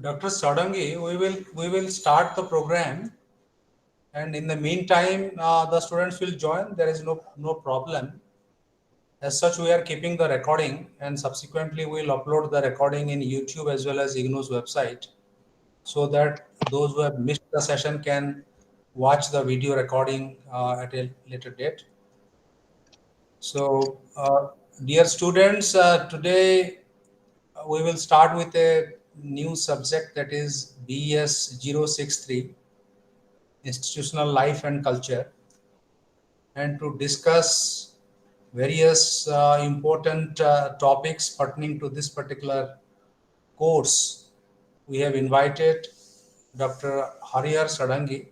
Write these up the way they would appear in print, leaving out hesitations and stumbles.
Dr. Sadangi, we will start the program, and in the meantime, the students will join. There is no problem. As such, we are keeping the recording, and subsequently we will upload the recording in YouTube as well as IGNOU's website, so that those who have missed the session can watch the video recording at a later date. So, dear students, today we will start with a new subject, that is BES-63, Institutional Life and Culture, and to discuss various important topics pertaining to this particular course, we have invited Dr. Harihar Sadangi.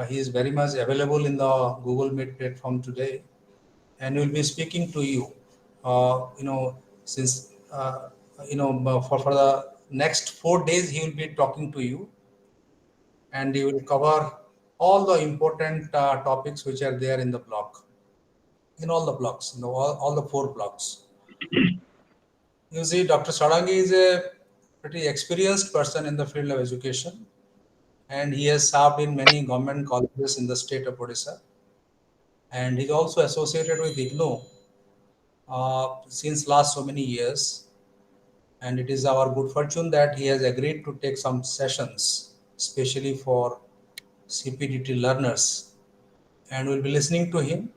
He is very much available in the Google Meet platform today, and will be speaking to you. Since for the next 4 days, he will be talking to you, and he will cover all the important topics which are there in the block, in all the blocks, all the 4 blocks. You see, Dr. Sadangi is a pretty experienced person in the field of education, and he has served in many government colleges in the state of Odisha, and he's also associated with IGNOU since last so many years. And it is our good fortune that he has agreed to take some sessions, especially for CPDT learners, and we'll be listening to him.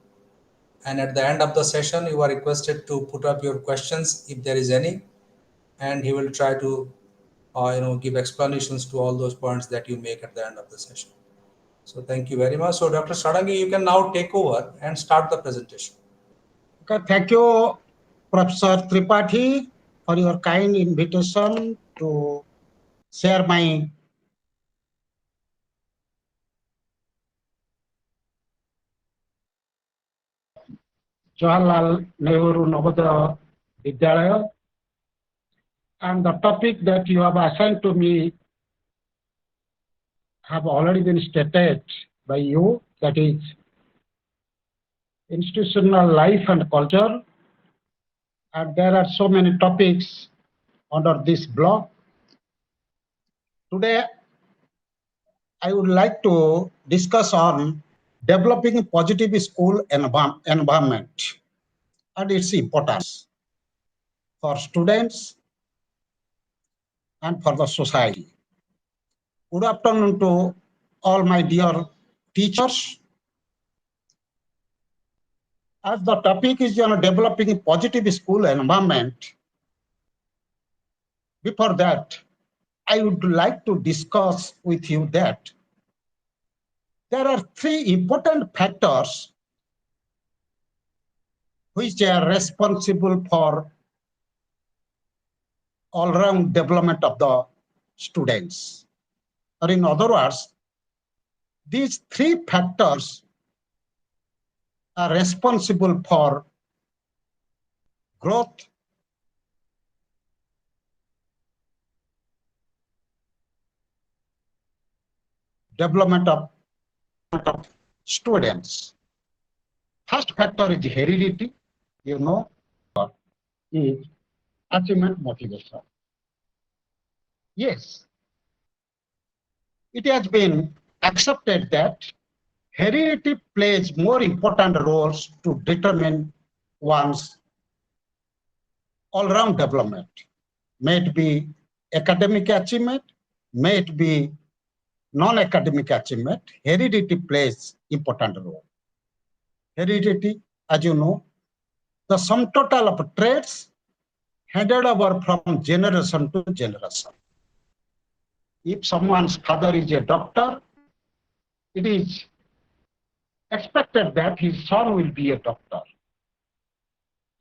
And at the end of the session, you are requested to put up your questions if there is any, and he will try to give explanations to all those points that you make at the end of the session. So thank you very much. So Dr. Sadangi, you can now take over and start the presentation. Okay, thank you, Professor Tripathi, for your kind invitation to share my Jawaharlal Nehru Navodaya Vidyalaya. And the topic that you have assigned to me have already been stated by you, that is institutional life and culture. And there are so many topics under this block. Today, I would like to discuss on developing a positive school environment and its importance for students and for the society. Good afternoon to all my dear teachers. As the topic is developing a positive school environment, before that, I would like to discuss with you that there are 3 important factors which are responsible for all-round development of the students. Or in other words, these 3 factors are responsible for growth, development of students. First factor is heredity, is achievement motivation. Yes, it has been accepted that heredity plays more important roles to determine one's all-round development. May it be academic achievement, may it be non-academic achievement, heredity plays important role. Heredity, as you know, the sum total of traits handed over from generation to generation. If someone's father is a doctor, it is expected that his son will be a doctor.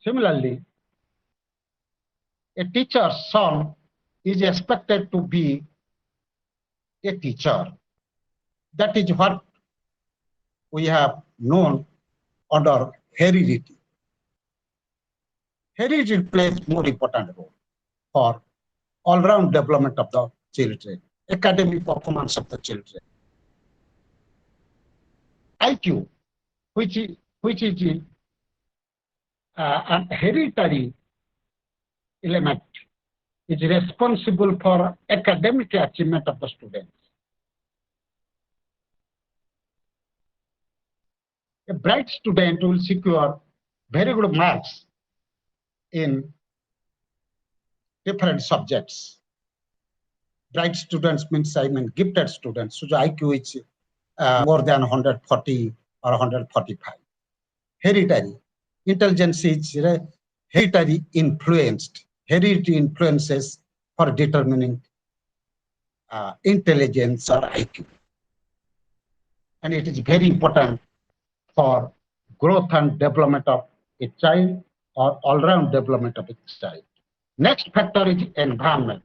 Similarly, a teacher's son is expected to be a teacher. That is what we have known under heredity. Heredity plays more important role for all-round development of the children, academic performance of the children. IQ, which is an hereditary element, is responsible for academic achievement of the students. A bright student will secure very good marks in different subjects. Bright students means gifted students whose IQ is more than 140 or 145. Hereditary. Intelligence is hereditary influenced. Heredity influences for determining intelligence or IQ. And it is very important for growth and development of a child or all-round development of a child. Next factor is environment.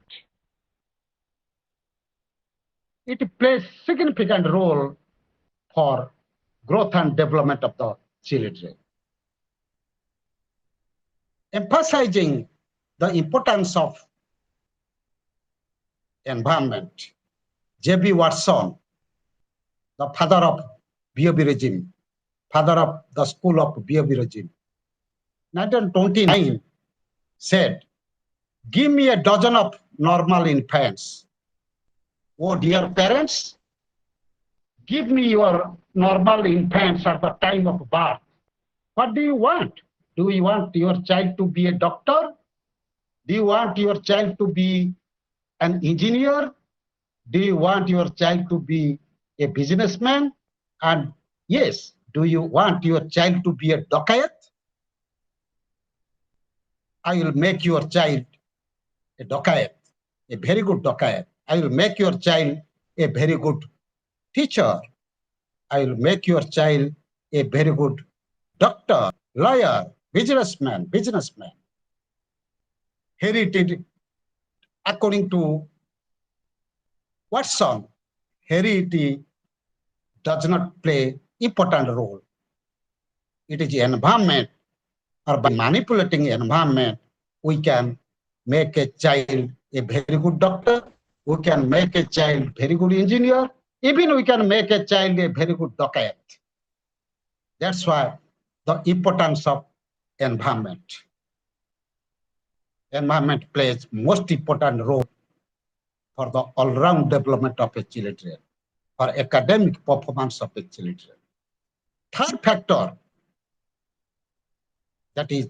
It plays significant role for growth and development of the children. Emphasizing the importance of environment, J.B. Watson, the father of biobiology, father of the school of biobiology, 1929 said, "Give me a dozen of normal infants. Oh, dear parents, give me your normal infants at the time of birth. What do you want? Do you want your child to be a doctor? Do you want your child to be an engineer? Do you want your child to be a businessman? And yes, do you want your child to be a dacoit? I will make your child a dacoit, a very good dacoit. I will make your child a very good teacher. I will make your child a very good doctor, lawyer, businessman. Heritage, according to Watson, heredity does not play important role. It is environment, or by manipulating environment, we can make a child a very good doctor, we can make a child very good engineer, even we can make a child a very good dacoit. That's why the importance of environment. Environment plays most important role for the all-round development of a children, for academic performance of a children. Third factor, that is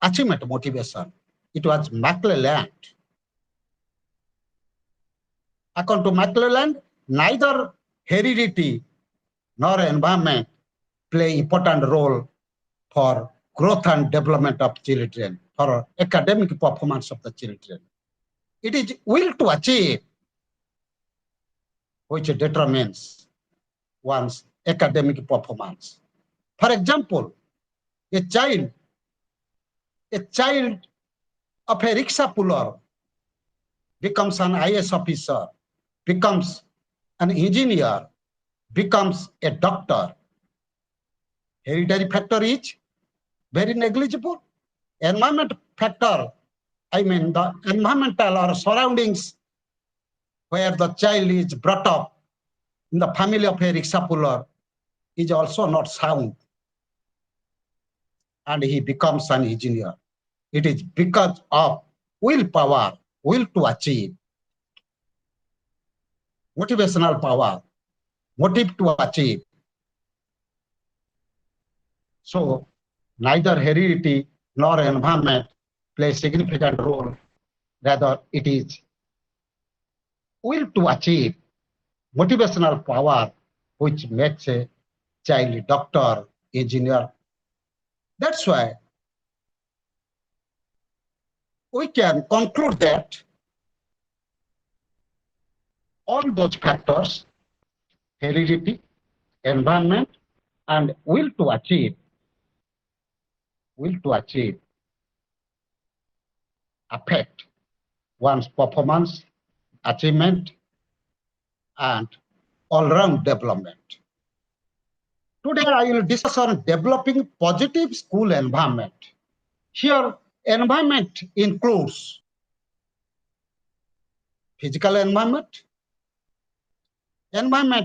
achievement motivation. It was McClelland. According to McClelland, neither heredity nor environment play important role for growth and development of children, for academic performance of the children. It is will to achieve which determines one's academic performance. For example, a child of a rickshaw puller becomes an IAS officer, becomes an engineer, becomes a doctor. Hereditary factor is very negligible. Environment factor, the environmental or surroundings where the child is brought up in the family of a rickshaw puller is also not sound, and he becomes an engineer. It is because of willpower, will to achieve, motivational power, motive to achieve. So neither heredity nor environment play significant role. Rather, it is will to achieve, motivational power, which makes a child a doctor, engineer. That's why we can conclude that all those factors, heredity, environment, and will to achieve, affect one's performance, achievement, and all-round development. Today, I will discuss on developing positive school environment. Here, environment includes physical environment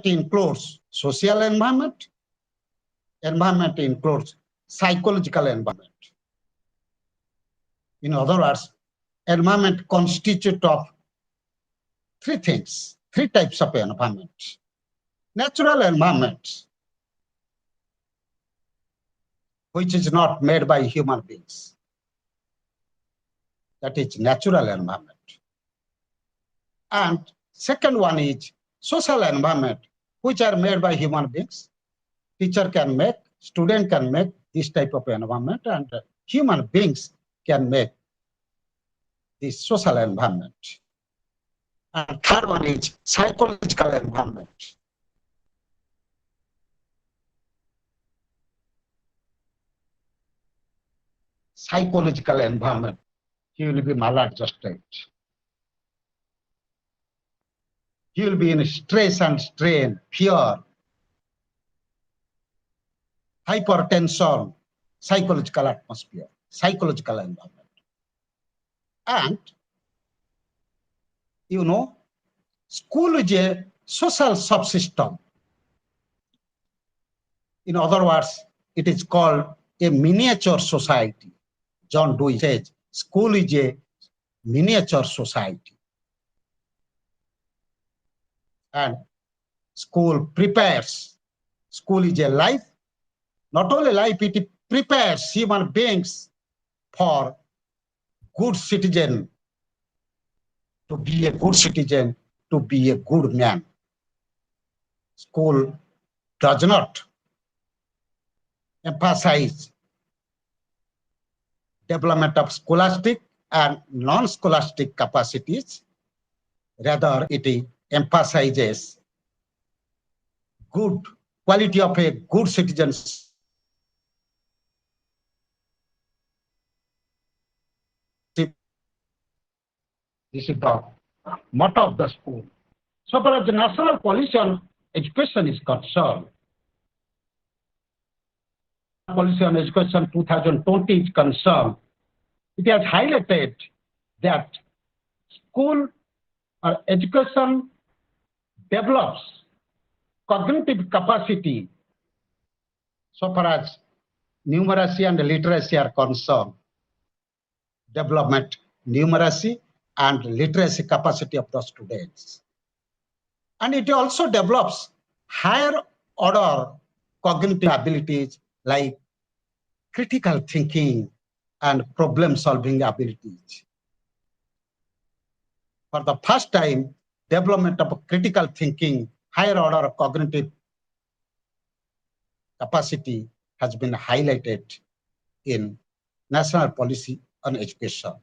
includes social environment includes psychological environment. In other words, environment constitute of three things, three types of environment. Natural environment, which is not made by human beings. That is natural environment. And second one is social environment, which are made by human beings. Teacher can make, student can make this type of environment, and human beings can make this social environment. And third one is psychological environment. Psychological environment. He will be maladjusted. He will be in stress and strain, fear, hypertension, psychological atmosphere, psychological environment. And, you know, school is a social subsystem. In other words, it is called a miniature society. John Dewey says, school is a miniature society. And school prepares. School is a life. Not only life, it prepares human beings for good citizen, to be a good citizen, to be a good man. School does not emphasize development of scholastic and non-scholastic capacities. Rather, it emphasizes good quality of a good citizenship. This is the motto of the school. So far as the national policy on education is concerned, policy on education 2020 is concerned, it has highlighted that school or education develops cognitive capacity so far as numeracy and literacy are concerned. Development numeracy and literacy capacity of the students. And it also develops higher order cognitive abilities like critical thinking and problem solving abilities. For the first time, development of critical thinking, higher order cognitive capacity has been highlighted in national policy on education.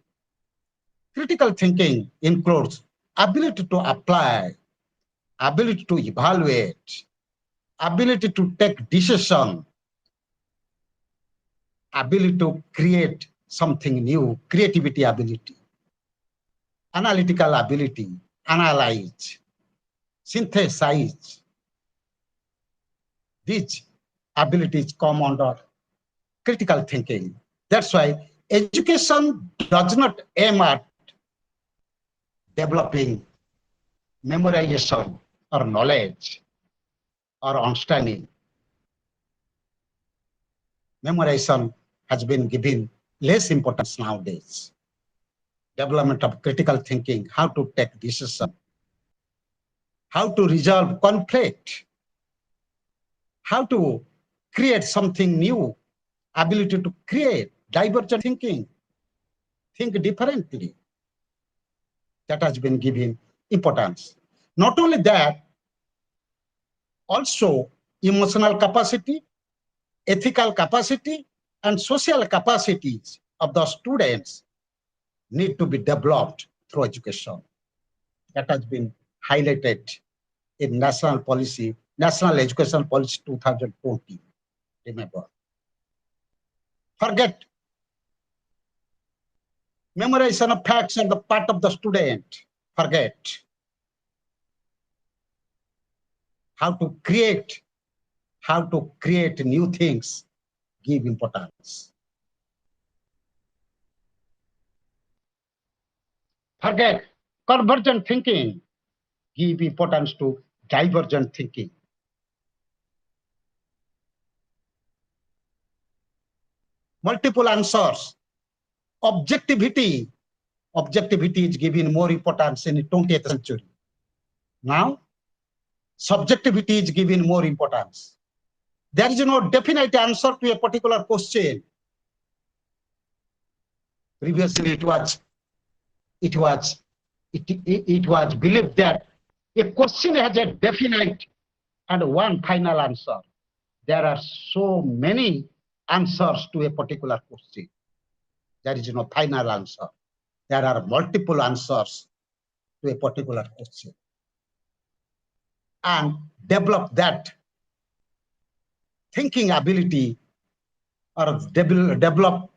Critical thinking includes ability to apply, ability to evaluate, ability to take decision, ability to create something new, creativity ability, analytical ability, analyze, synthesize. These abilities come under critical thinking. That's why education does not aim at developing memorization or knowledge or understanding. Memorization has been given less importance nowadays. Development of critical thinking, how to take decision, how to resolve conflict, how to create something new, ability to create divergent thinking, think differently. That has been given importance. Not only that, also emotional capacity, ethical capacity, and social capacities of the students need to be developed through education. That has been highlighted in national policy, National Education Policy 2020. Remember. Forget memorization of facts on the part of the student. Forget how to create new things, give importance. Forget convergent thinking, give importance to divergent thinking. Multiple answers, objectivity, objectivity is given more importance in the 20th century. Now, subjectivity is given more importance. There is no definite answer to a particular question. Previously, it was believed that a question has a definite and one final answer. There are so many answers to a particular question. There is no final answer. There are multiple answers to a particular question. And develop that thinking ability or develop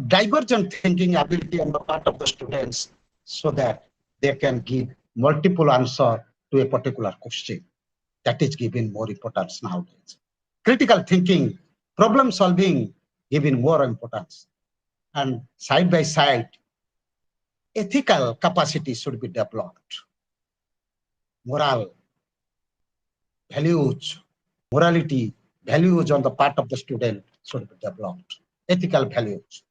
divergent thinking ability on the part of the students so that they can give multiple answers to a particular question. That is given more importance nowadays. Critical thinking, problem solving, given more importance. And side by side, ethical capacity should be developed. Moral, values, morality, values on the part of the student should be developed. Ethical values.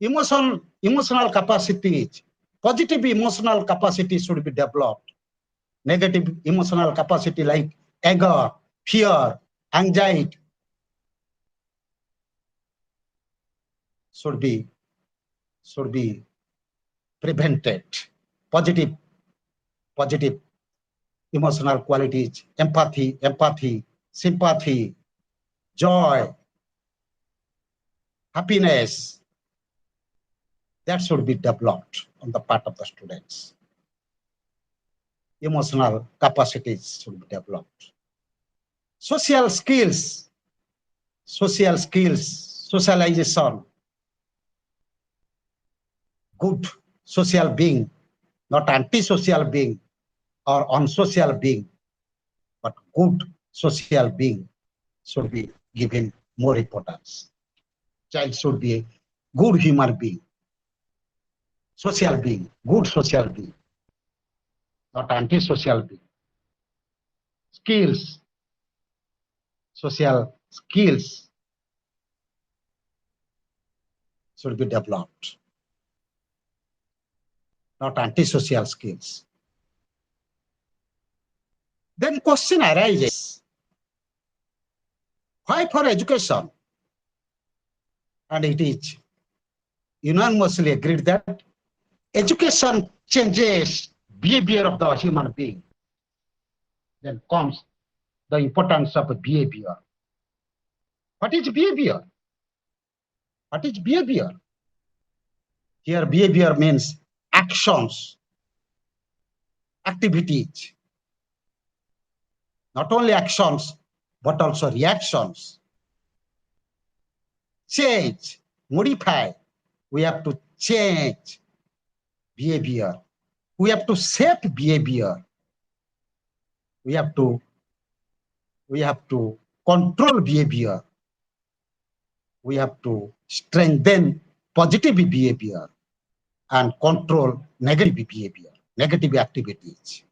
Emotional capacities, positive emotional capacity should be developed. Negative emotional capacity like anger, fear, anxiety should be prevented. Positive emotional qualities, empathy, sympathy, joy, happiness, that should be developed on the part of the students. Emotional capacities should be developed. Social skills, socialization, good social being, not antisocial being or unsocial being, but good social being should be given more importance. Child should be a good human being, social being, good social being, not antisocial being. Skills, social skills should be developed, not antisocial skills. Then question arises, why for education? And it is unanimously agreed that education changes behavior of the human being. Then comes the importance of behavior. What is behavior? What is behavior? Here behavior means actions, activities. Not only actions, but also reactions. Change, modify. We have to change behavior. We have to shape behavior. We have to control behavior. We have to strengthen positive behavior and control negative behavior, negative activities.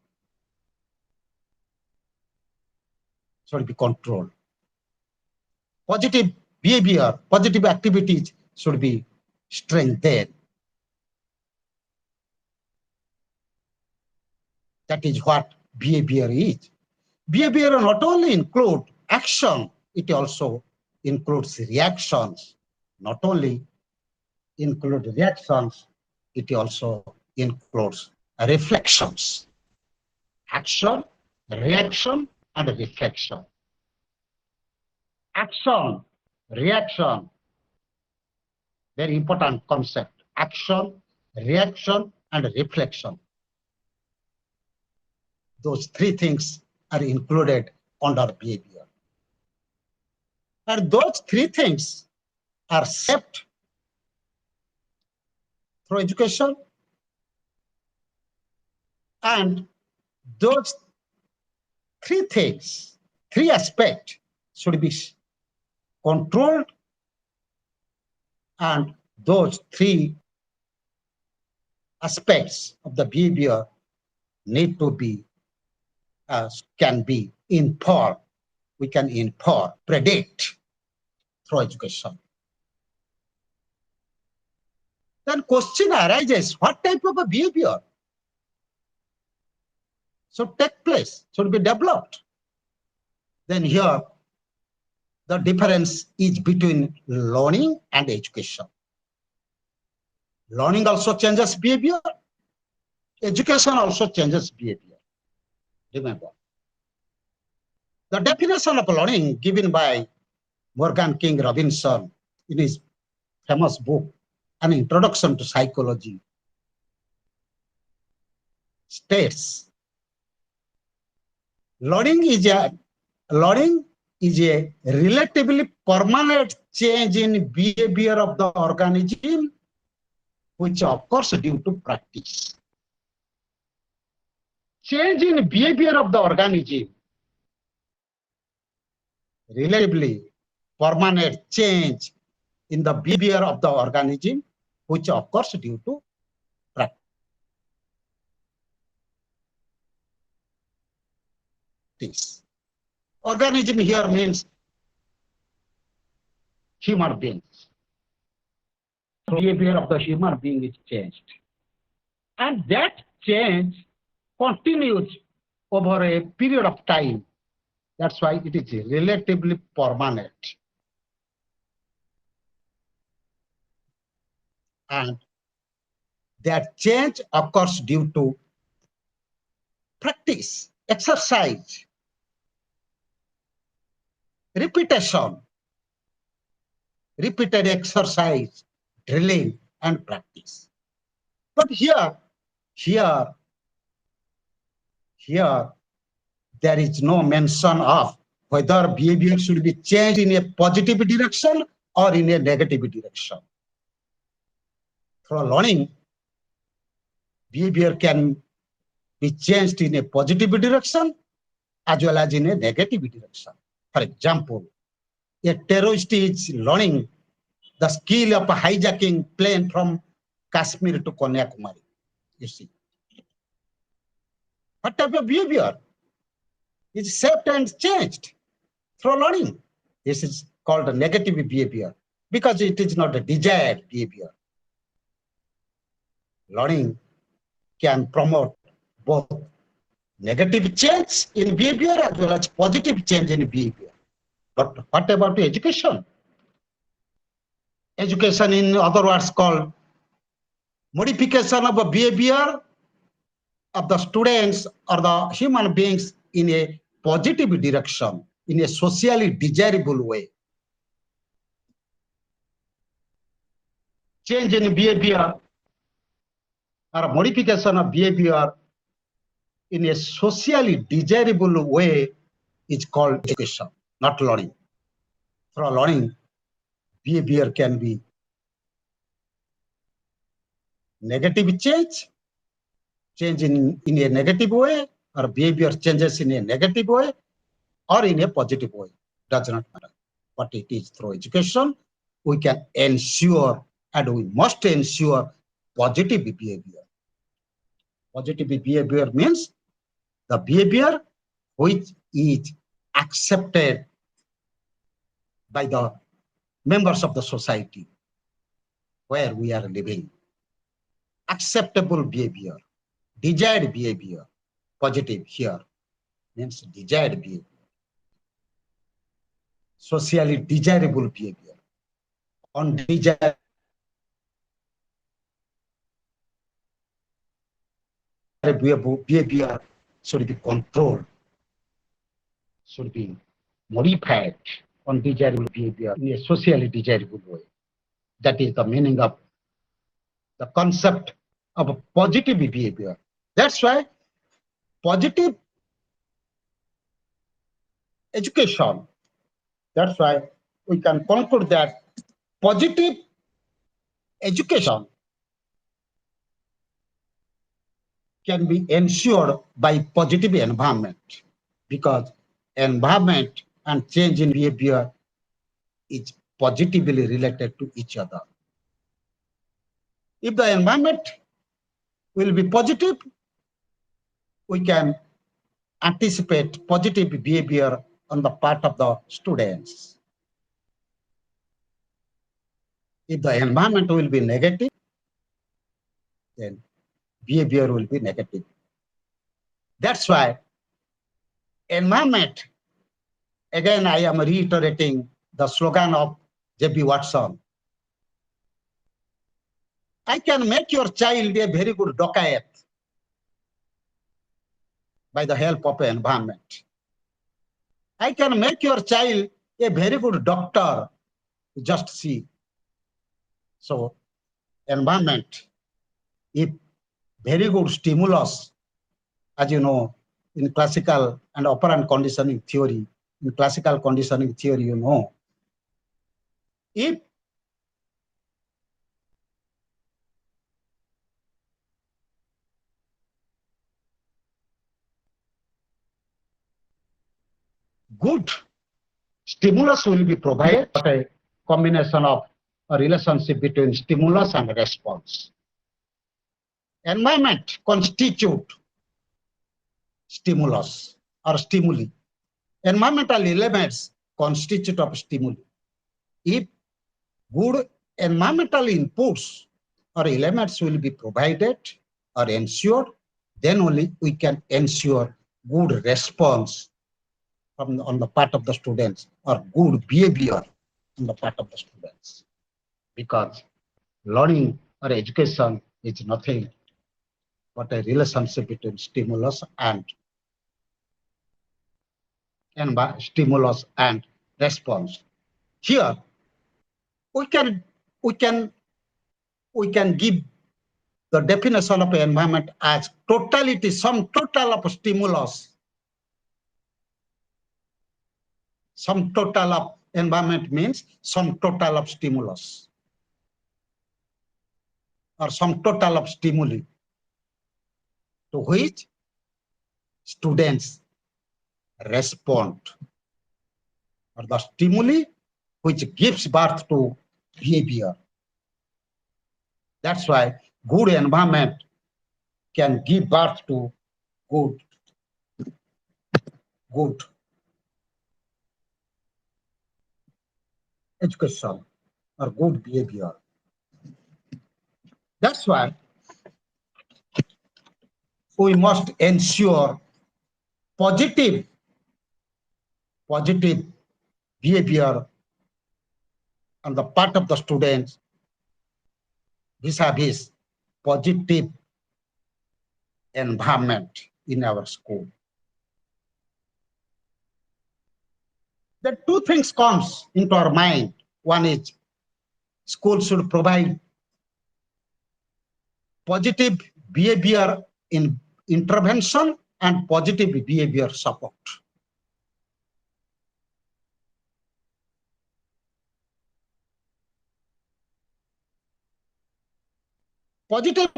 Should be controlled. Positive behavior, positive activities should be strengthened. That is what behavior is. Behavior not only include action, it also includes reactions. Not only include reactions, it also includes reflections. Action, reaction, and reflection. Action, reaction, very important concept. Action, reaction, and reflection. Those three things are included under behavior. And those three things are shaped through education, and those three things, three aspects should be controlled, and those three aspects of the behavior need to be, can be inferred. We can infer, predict through education. then question arises, what type of a behavior should take place, should be developed? Then here, the difference is between learning and education. Learning also changes behavior. Education also changes behavior. Remember, the definition of learning given by Morgan King Robinson in his famous book, An Introduction to Psychology, states learning is a relatively permanent change in behavior of the organism, which occurs due to practice. Change in behavior of the organism, relatively permanent change in the behavior of the organism, which occurs due to practice. Organism here means human beings. The behavior of the human being is changed. And that change continues over a period of time. That's why it is relatively permanent. And that change occurs due to practice, exercise, repetition, repeated exercise, drilling, and practice. But here, there is no mention of whether behavior should be changed in a positive direction or in a negative direction. Through learning, behavior can be changed in a positive direction as well as in a negative direction. For example, a terrorist is learning the skill of hijacking plane from Kashmir to Kanyakumari. You see, what type of behavior is shaped and changed through learning? This is called a negative behavior because it is not a desired behavior. Learning can promote both negative change in behavior as well as positive change in behavior. But what about education? Education, in other words, called modification of a behavior of the students or the human beings in a positive direction, in a socially desirable way. Change in behavior or modification of behavior in a socially desirable way is called education, not learning. Through learning, behavior can be negative change in a negative way, or behavior changes in a negative way, or in a positive way. Does not matter. But it is through education we can ensure, and we must ensure, positive behavior. Positive behavior means the behavior which is accepted by the members of the society where we are living. Acceptable behavior, desired behavior, positive here means desired behavior. Socially desirable behavior, undesirable behavior should be controlled, should be modified. Undesirable behavior in a socially desirable way. That is the meaning of the concept of a positive behavior. That's why positive education, that's why we can conclude that positive education can be ensured by positive environment, because environment and change in behavior is positively related to each other. If the environment will be positive, we can anticipate positive behavior on the part of the students. If the environment will be negative, then behavior will be negative. That's why environment, again, I am reiterating the slogan of J.B. Watson. I can make your child a very good dacoit by the help of an environment. I can make your child a very good doctor, just see. So environment, if very good stimulus, as you know, in classical and operant conditioning theory, in classical conditioning theory, you know, if good stimulus will be provided, but a combination of a relationship between stimulus and response. Environment constitute stimulus or stimuli. Environmental elements constitute of stimuli. If good environmental inputs or elements will be provided or ensured, then only we can ensure good response on the part of the students or good behavior on the part of the students. Because learning or education is nothing but a relationship between stimulus and response. Here we can give the definition of environment as totality, some total of stimulus, some total of environment means some total of stimulus or some total of stimuli to which students respond, or the stimuli which gives birth to behavior. That's why good environment can give birth to good education or good behavior. That's why we must ensure positive behavior on the part of the students vis-a-vis positive environment in our school. The two things comes into our mind. One is school should provide positive behavior in intervention and positive behavior support. Positive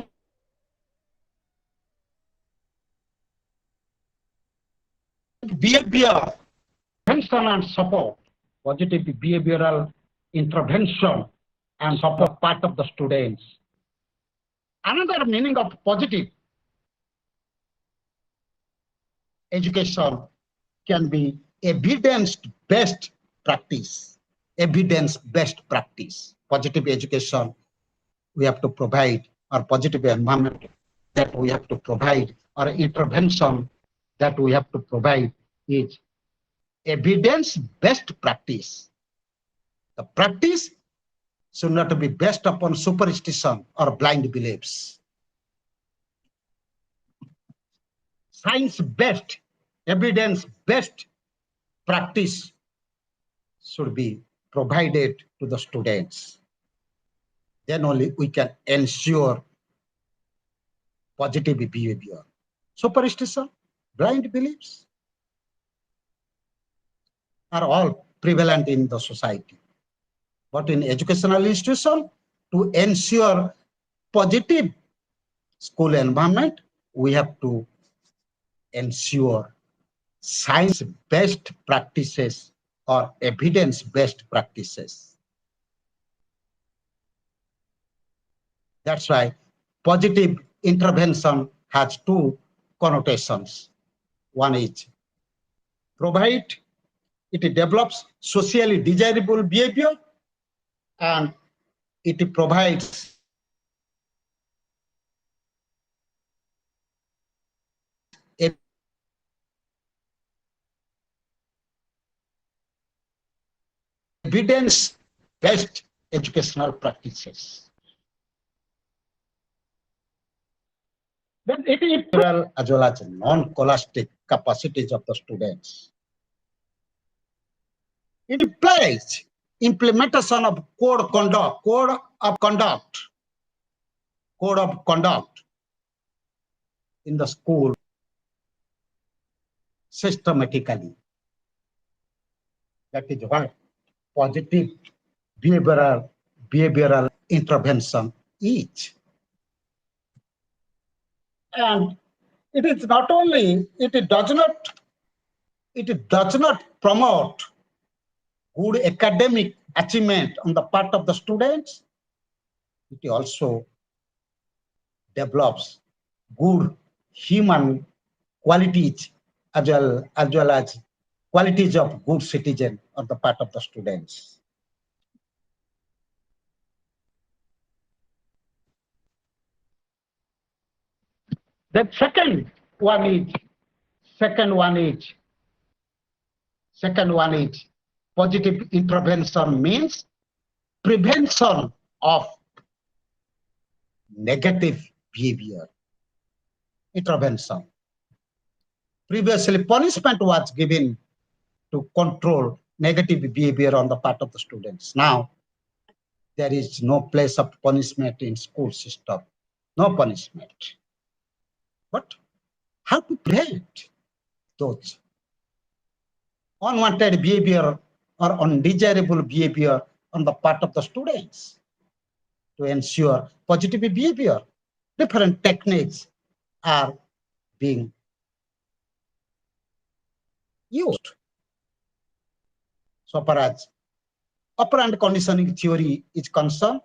behavior intervention and support, positive behavioral intervention and support part of the students. Another meaning of positive education can be evidence-based practice. Evidence-based practice. Positive education we have to provide, or positive environment that we have to provide, or intervention that we have to provide is evidence-based practice. The practice should not be based upon superstition or blind beliefs. Science-based, evidence-based practice should be provided to the students. Then only we can ensure positive behavior. Superstition, blind beliefs are all prevalent in the society. But in educational institution, to ensure positive school environment, we have to ensure science-based practices or evidence-based practices. That's why positive intervention has two connotations. One is provide, it develops socially desirable behavior, and it provides evidence-based educational practices. Then it is as well as non-scholastic capacities of the students. It implies implementation of code of conduct in the school systematically. That is what positive behavioral intervention is. And it is not only, it does not promote good academic achievement on the part of the students. It also develops good human qualities as well as qualities of good citizen on the part of the students. The second one is positive intervention means prevention of negative behavior. Intervention. Previously, punishment was given to control negative behavior on the part of the students. Now, there is no place of punishment in school system. No punishment. But how to prevent those unwanted behavior or undesirable behavior on the part of the students to ensure positive behavior? Different techniques are being used. So far as operant conditioning theory is concerned,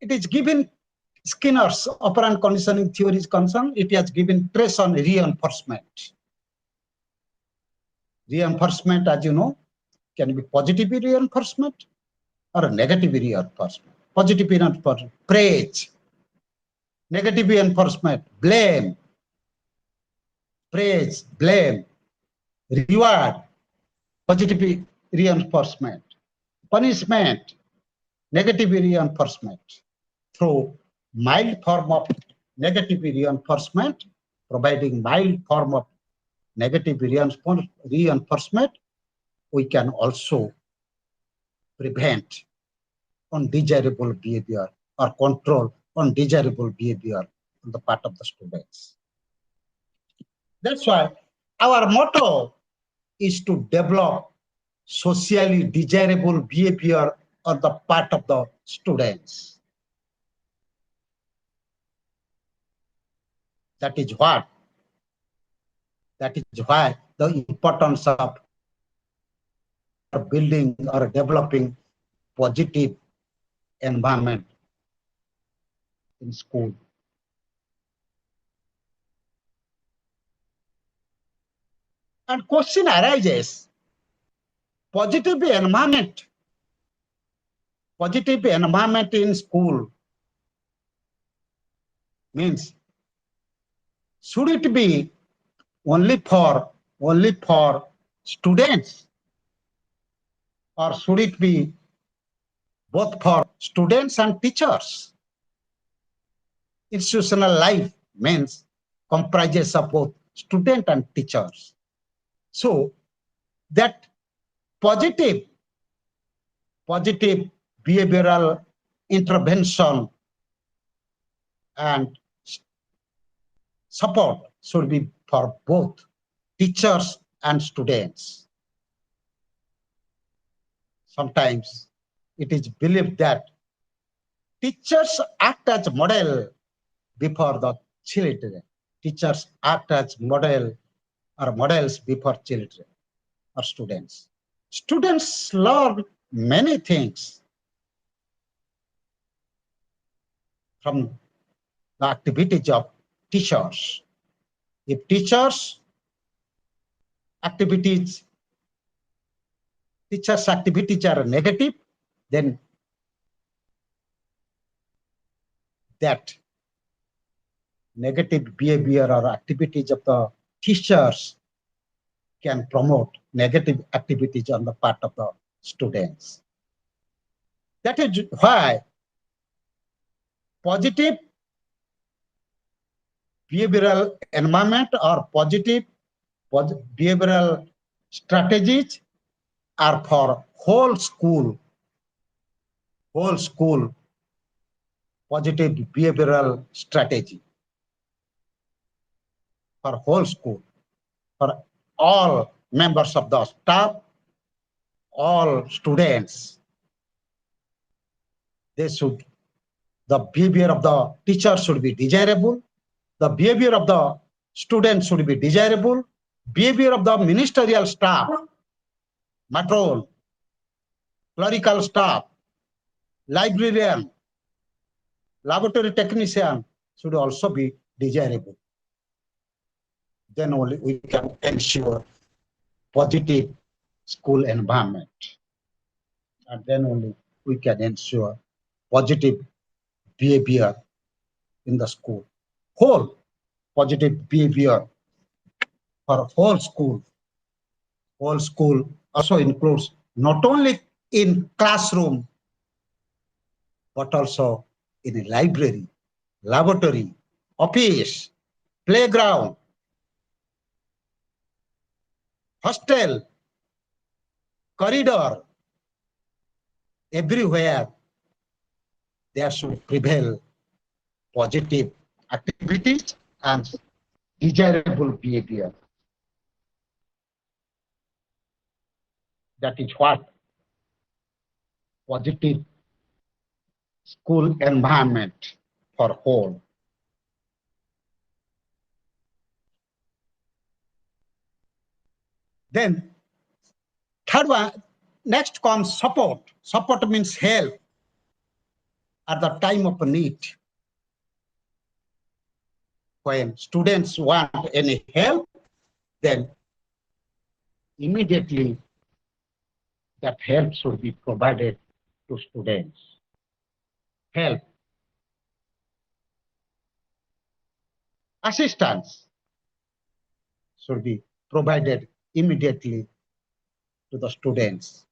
it is given Skinner's operant conditioning theory is concerned, it has given trace on reinforcement. Reinforcement, as you know, can be positive reinforcement or negative reinforcement. Positive reinforcement, praise. Negative reinforcement, blame. Praise, blame, reward. Positive reinforcement, punishment, negative reinforcement. Through mild form of negative reinforcement, providing mild form of negative reinforcement, we can also prevent undesirable behavior or control undesirable behavior on the part of the students. That's why our motto is to develop socially desirable behavior on the part of the students. That is why the importance of building or developing positive environment in school. And question arises, positive environment in school means, should it be only for students, or should it be both for students and teachers? Institutional life means comprises of both student and teachers. So that positive behavioral intervention and support should be for both teachers and students. Sometimes it is believed that teachers act as model before the children. Teachers act as models before children or students. Students learn many things from the activities of teachers. If teachers' activities are negative, then that negative behavior or activities of the teachers can promote negative activities on the part of the students. That is why positive behavioral environment or positive behavioral strategies are for whole school positive behavioral strategy for whole school, for all members of the staff, all students. The behavior of the teacher should be desirable, the behavior of the student should be desirable, behavior of the ministerial staff, matron, clerical staff, librarian, laboratory technician should also be desirable. Then only we can ensure positive school environment. And then only we can ensure positive behavior in the school. Whole positive behavior for whole school. Whole school also includes not only in classroom, but also in a library, laboratory, office, playground, hostel, corridor, everywhere there should prevail positive activities and desirable behavior. That is what positive school environment for whole. Then third one, next comes support. Support means help at the time of need. When students want any help, then immediately that help should be provided to students. Help, assistance should be provided immediately to the students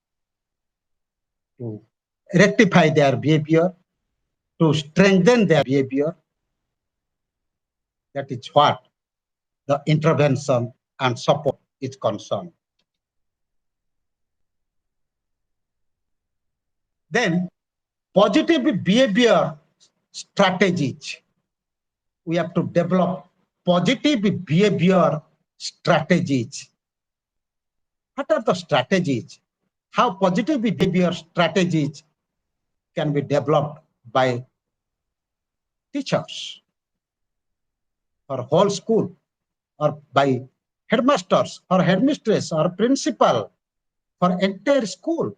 to rectify their behavior, to strengthen their behavior. That is what the intervention and support is concerned. Then positive behavior strategies. We have to develop positive behavior strategies. What are the strategies? How positive behavior strategies can be developed by teachers or whole school or by headmasters or headmistress or principal for entire school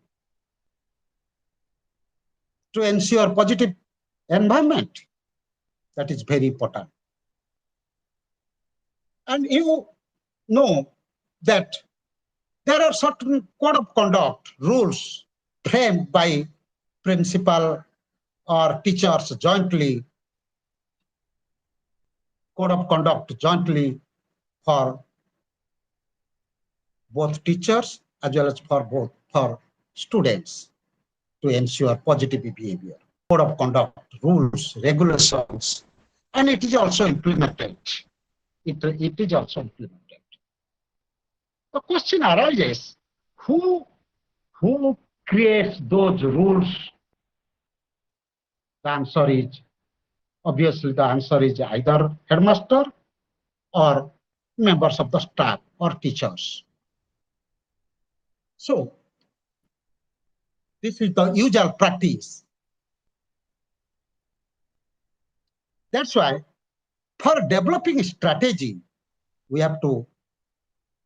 to ensure positive environment. That is very important. And you know that there are certain code of conduct rules framed by principal or teachers jointly, code of conduct jointly for both teachers as well as for students to ensure positive behavior. Code of conduct, rules, regulations, and it is also implemented. It is also implemented. The question arises, who creates those rules? The answer is, obviously the answer is either headmaster or members of the staff or teachers. So this is the usual practice. That's why for developing a strategy, we have to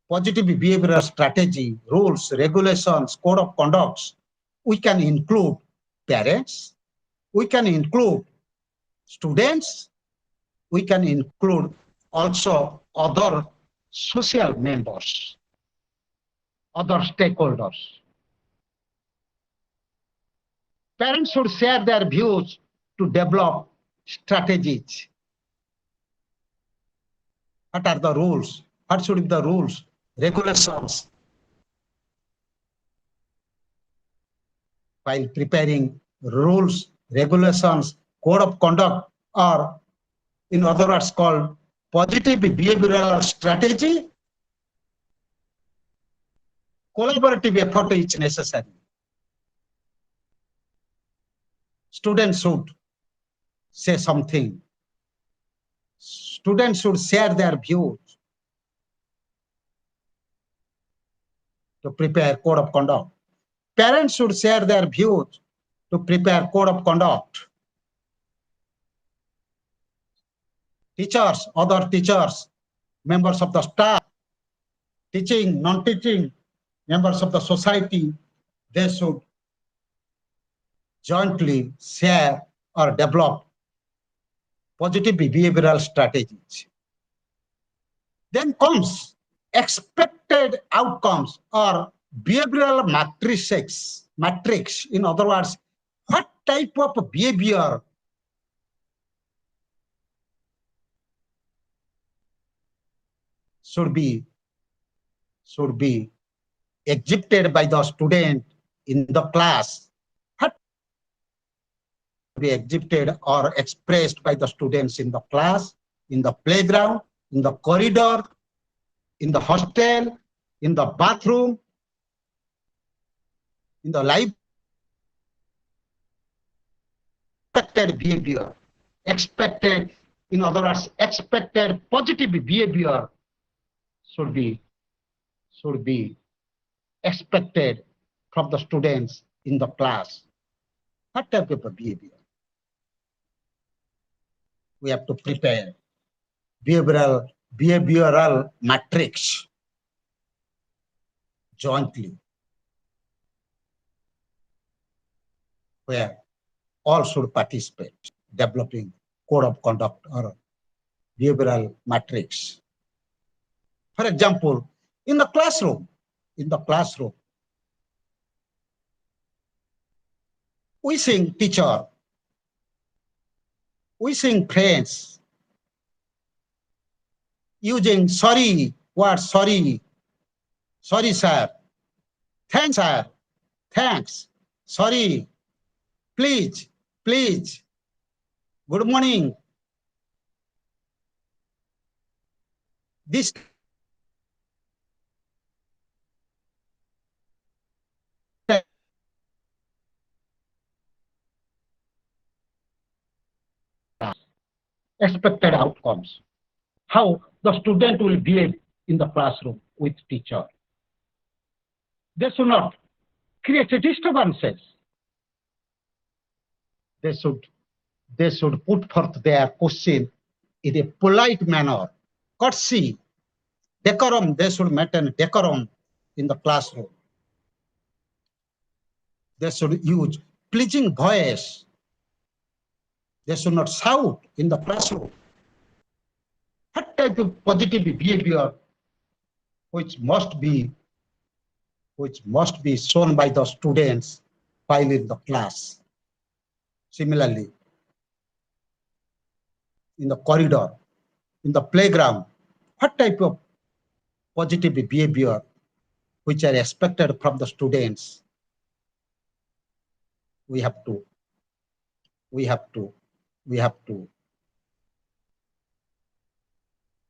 positive behavioral strategy, rules, regulations, code of conducts. We can include parents, we can include students, we can include also other social members, other stakeholders. Parents should share their views to develop strategies. What are the rules? What should be the rules, regulations while preparing rules, regulations, code of conduct, or in other words called positive behavioral strategy, collaborative effort is necessary. Students should say something. Students should share their views to prepare code of conduct. Parents should share their views to prepare code of conduct. Teachers, other teachers, members of the staff, teaching, non-teaching, members of the society, they should jointly share or develop positive behavioral strategies. Then comes expected outcomes or behavioral matrix. In other words, what type of behavior should be exhibited by the student in the class, what be exhibited or expressed by the students in the class, in the playground, in the corridor, in the hostel, in the bathroom, in the library. Expected behavior, expected, in other words, expected positive behavior should be expected from the students in the class. What type of behavior? We have to prepare behavioral matrix jointly, where all should participate, developing code of conduct or behavioral matrix. For example, in the classroom, we sing teacher, we sing friends, using sorry, what sorry, sorry sir, thanks sir, thanks, sorry, please, please, good morning. This expected outcomes, how the student will behave in the classroom with teacher. They should not create disturbances. They should put forth their question in a polite manner, courtesy, decorum. They should maintain decorum in the classroom. They should use pleasing voice. They should not shout in the classroom. What type of positive behavior which must be shown by the students while in the class? Similarly, in the corridor, in the playground, what type of positive behavior which are expected from the students? We have to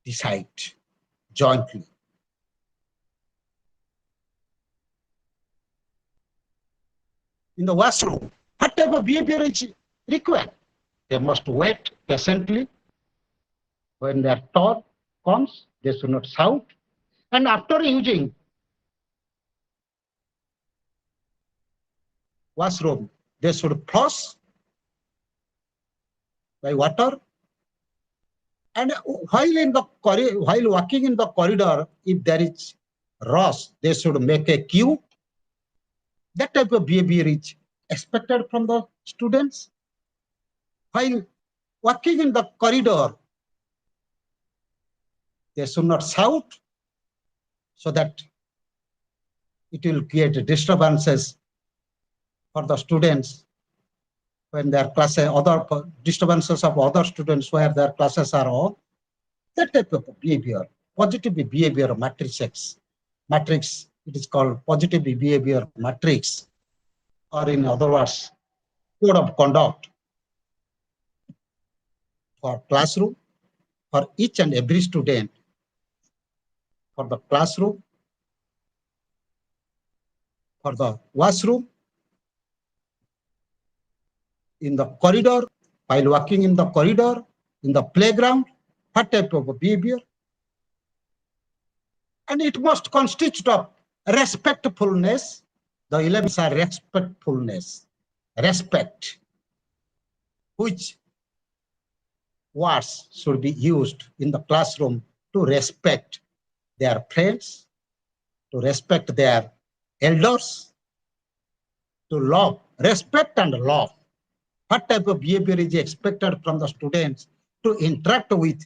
decide jointly. In the washroom, what type of behavior is required? They must wait patiently. When their turn comes, they should not shout. And after using washroom, they should flush by water. And while walking in the corridor, if there is rush, they should make a queue. That type of behavior is expected from the students. While walking in the corridor, they should not shout, so that it will create disturbances for the students when their classes, other disturbances of other students where their classes are on. That type of behavior, positive behavior matrix, it is called positive behavior matrix, or in other words, code of conduct for classroom, for each and every student, for the classroom, for the washroom, in the corridor, while walking in the corridor, in the playground, what type of behavior? And it must constitute of respectfulness. The 11s are respectfulness, respect, which words should be used in the classroom to respect their friends, to respect their elders, to love, respect and love. What type of behavior is expected from the students to interact with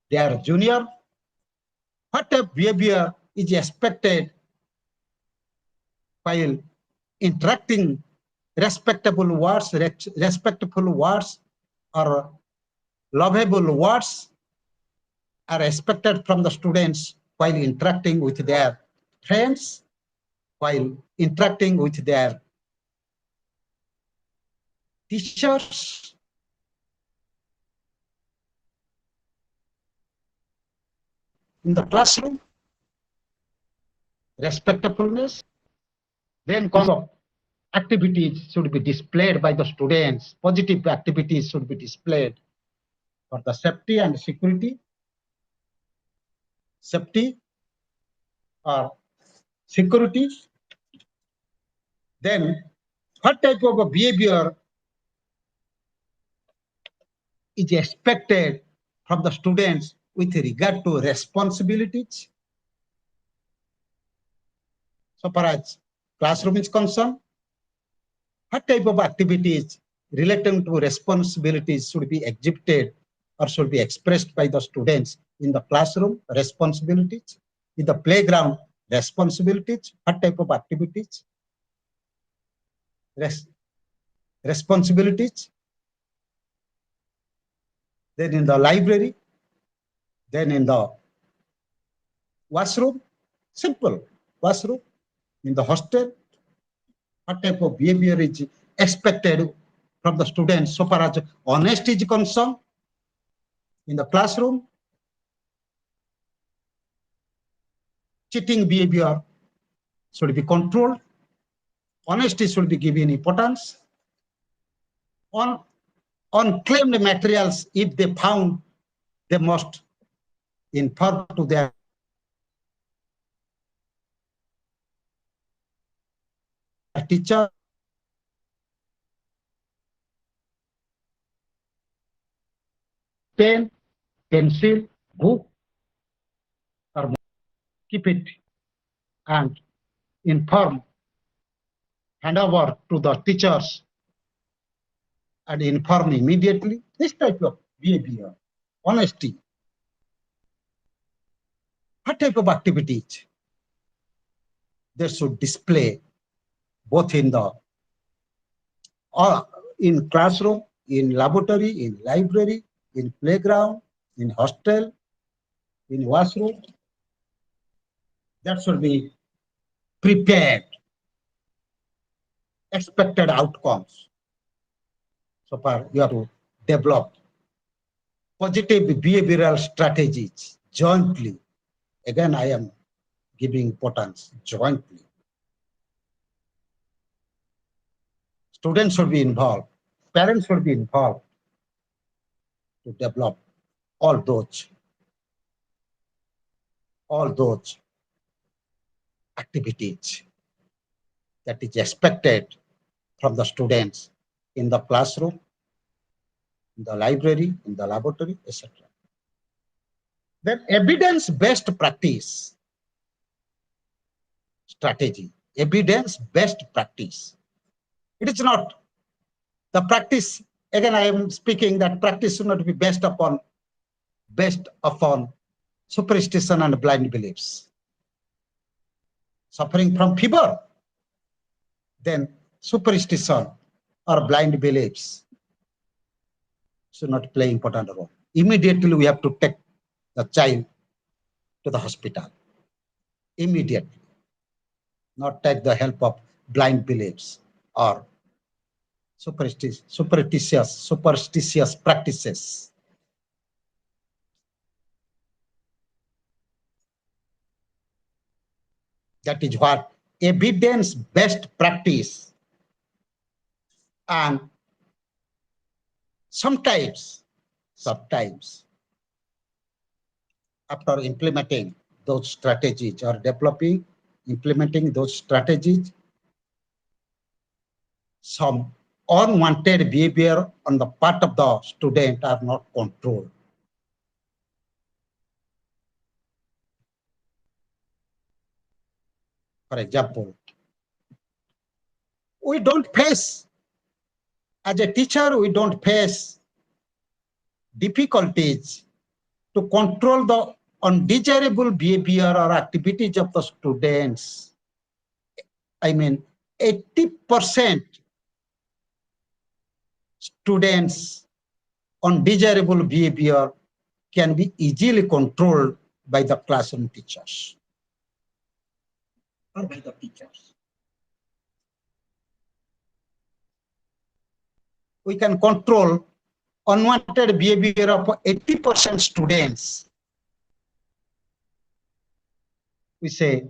their junior? What type of behavior is expected while interacting? Respectable words, respectful words, or lovable words are expected from the students while interacting with their friends, while interacting with their teachers. In the classroom, respectfulness, then cause of activities should be displayed by the students. Positive activities should be displayed for the safety or security. Then what type of a behavior is expected from the students with regard to responsibilities? So far as classroom is concerned, what type of activities relating to responsibilities should be exhibited or should be expressed by the students in the classroom? Responsibilities. In the playground, responsibilities. What type of activities? Responsibilities. Then in the library, then in the washroom, simple washroom. In the hostel, what type of behavior is expected from the students so far as honesty is concerned? In the classroom, cheating behavior should be controlled. Honesty should be given importance. On unclaimed materials, if they found, they must inform to their teacher. Pen, pencil, book, or keep it and inform, hand over to the teachers and inform immediately. This type of behavior, honesty. What type of activities they should display both in the in classroom, in laboratory, in library, in playground, in hostel, in washroom? That should be prepared, expected outcomes. So far, you have to develop positive behavioral strategies jointly. Again, I am giving importance jointly. Students should be involved, parents should be involved to develop all those activities that is expected from the students in the classroom, in the library, in the laboratory, etc. Then evidence-based practice strategy, evidence-based practice. It is not the practice. Again, I am speaking that practice should not be based upon superstition and blind beliefs. Suffering from fever, then superstition or blind beliefs should not play important role. Immediately, we have to take the child to the hospital. Immediately, not take the help of blind beliefs or superstitious practices. That is what evidence-based practice. And sometimes, after implementing those strategies or implementing those strategies, some unwanted behavior on the part of the student are not controlled. For example, we don't face, as a teacher, we don't face difficulties to control the undesirable behavior or activities of the students. I mean, 80% students' undesirable behavior can be easily controlled by the classroom teachers or by the teachers. We can control unwanted behavior of 80% students. We say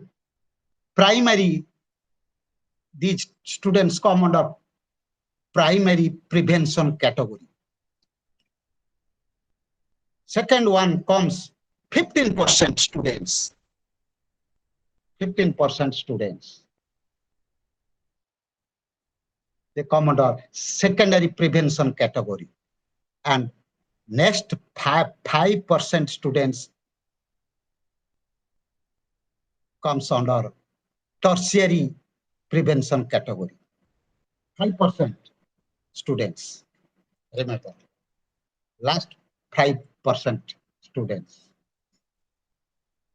these students come under primary prevention category. Second one comes 15% students. 15% students. They come under secondary prevention category. And next 5% students comes under tertiary prevention category. 5% students, remember. Last 5% students.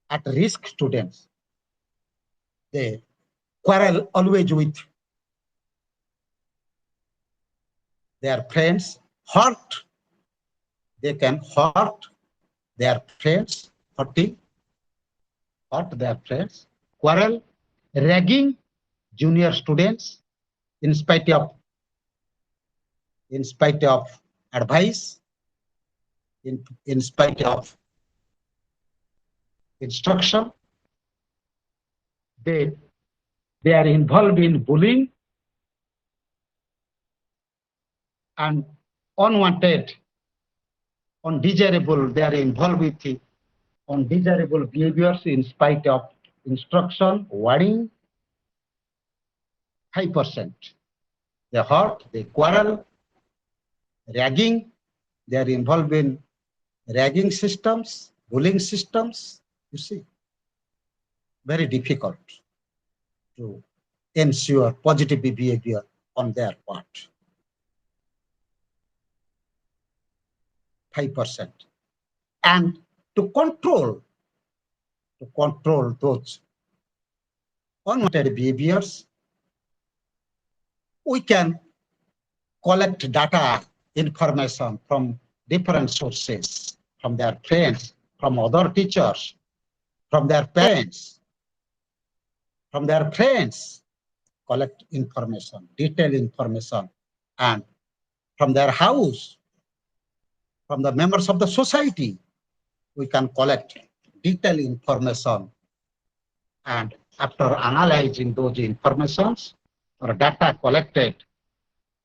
At risk students, they quarrel always with their friends, they can hurt their friends, hurt their friends, quarrel, ragging junior students in spite of advice, in spite of instruction. They are involved in bullying and unwanted, undesirable, they are involved with undesirable behaviors in spite of instruction, warning. 5%. They hurt, they quarrel, ragging, they are involved in ragging systems, bullying systems, you see. Very difficult to ensure positive behavior on their part. 5%. And to control those unwanted behaviors, we can collect data, information from different sources, from their friends, from other teachers, from their parents, from their friends, collect information, detailed information, and from their house, from the members of the society, we can collect detailed information. And after analyzing those informations or data collected,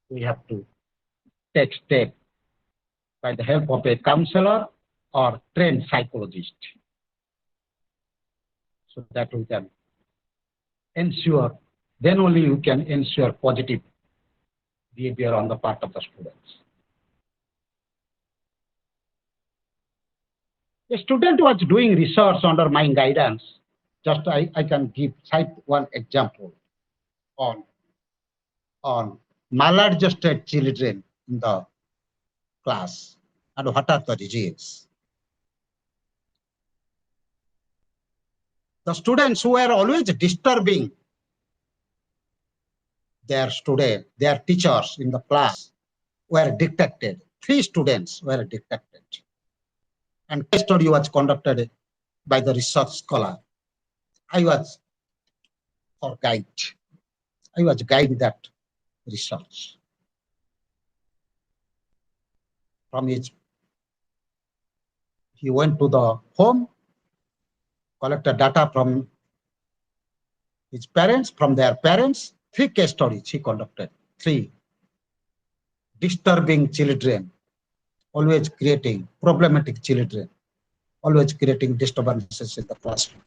we have to take steps by the help of a counselor or trained psychologist, so that we can ensure, then only you can ensure positive behavior on the part of the students. A student was doing research under my guidance. Just I can cite one example on maladjusted children in the class and what are the reasons. The students who were always disturbing their teachers in the class were detected. 3 students were detected. And case study was conducted by the research scholar. I was guide that research. He went to the home, collected data from his parents, from their parents. 3 case studies he conducted. 3 disturbing children, always creating problematic children, always creating disturbances in the classroom.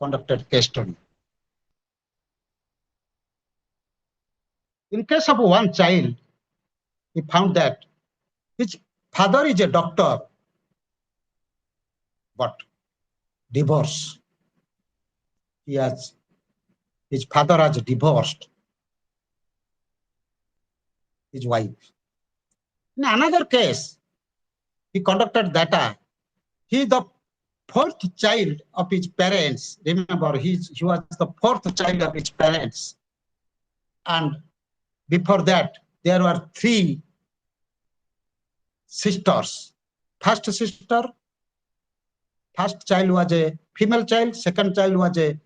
Conducted case study. In case of one child, he found that his father is a doctor, but divorced. His father has divorced his wife. In another case, he conducted data. He is the 4th child of his parents. Remember, he was the 4th child of his parents. And before that, there were 3 sisters. First child was a female child, second child was a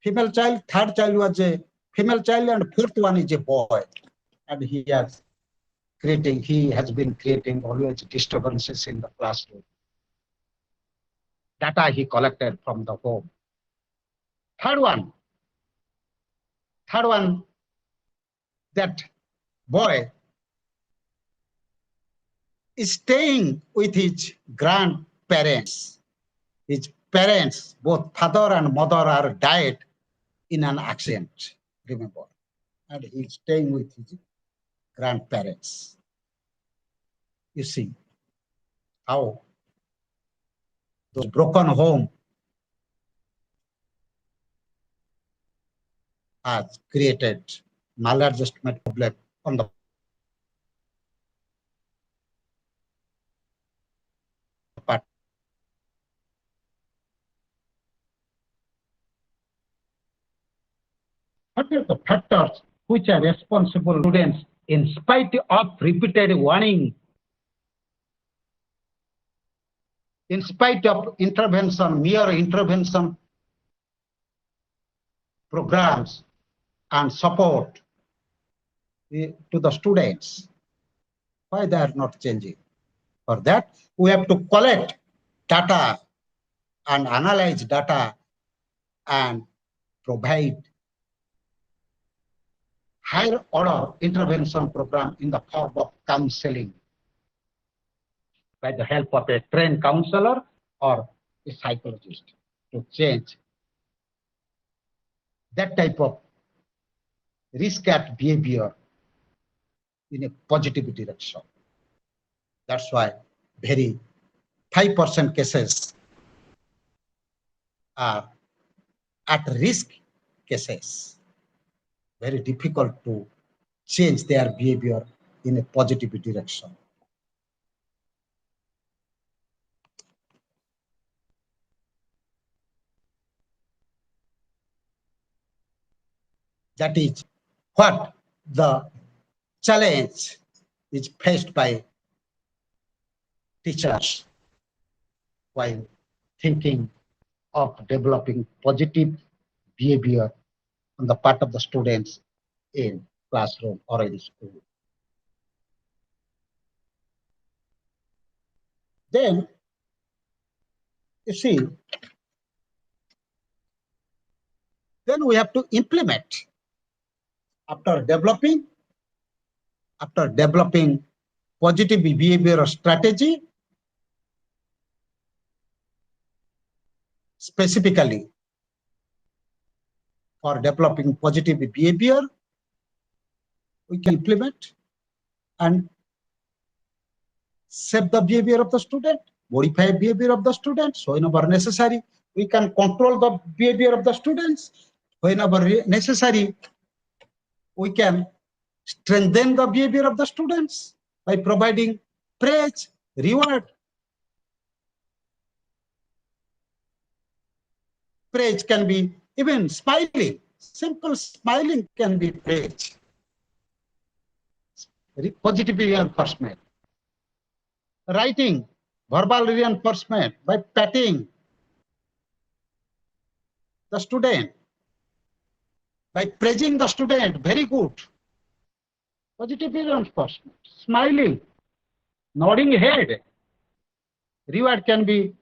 female child, third child was a female child, and 4th one is a boy. And he has been creating always disturbances in the classroom. Data he collected from the home. Third one, that boy is staying with his grandparents. His parents, both father and mother, are died in an accident, remember. And he's staying with his grandparents. You see how those broken home has created maladjustment problem on the part. What are the factors which are responsible students in spite of repeated warning, in spite of intervention, mere intervention programs and support to the students, why they are not changing? For that, we have to collect data and analyze data and provide higher order intervention program in the form of counseling by the help of a trained counselor or a psychologist to change that type of risk-at behavior in a positive direction. That's why very 5% cases are at risk cases. Very difficult to change their behavior in a positive direction. That is what the challenge is faced by teachers while thinking of developing positive behavior on the part of the students in classroom or in school. Then, you see, then we have to implement after developing positive behavior strategy, specifically for developing positive behavior, we can implement and shape the behavior of the student, modify behavior of the students. So whenever necessary, we can control the behavior of the students. Whenever necessary, we can strengthen the behavior of the students by providing praise, reward. Praise can be even smiling. Simple smiling can be praise. Positive reinforcement. Writing, verbal reinforcement by patting the student, by praising the student, very good, Positive reinforcement, smiling, nodding head. Reward can be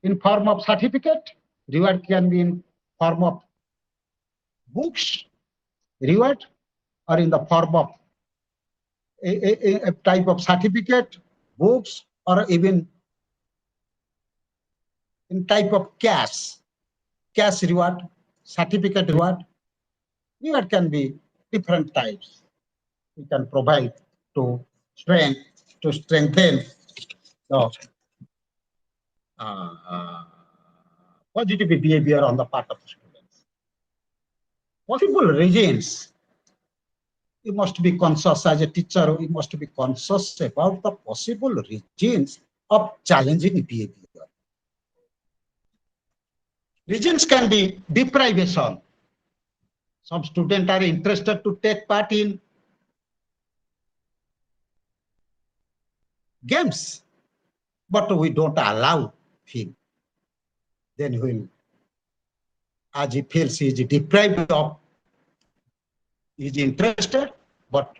in form of certificate. Reward can be in form of books. Reward or in the form of a type of certificate, books, or even in type of cash reward, certificate reward. Reward can be different types. We can provide to strengthen the positive behavior on the part of the students. Possible reasons, you must be conscious as a teacher, you must be conscious about the possible reasons of challenging behavior. Reasons can be deprivation. Some students are interested to take part in games, but we don't allow him. Then will, as he feels he is deprived of, he is interested, but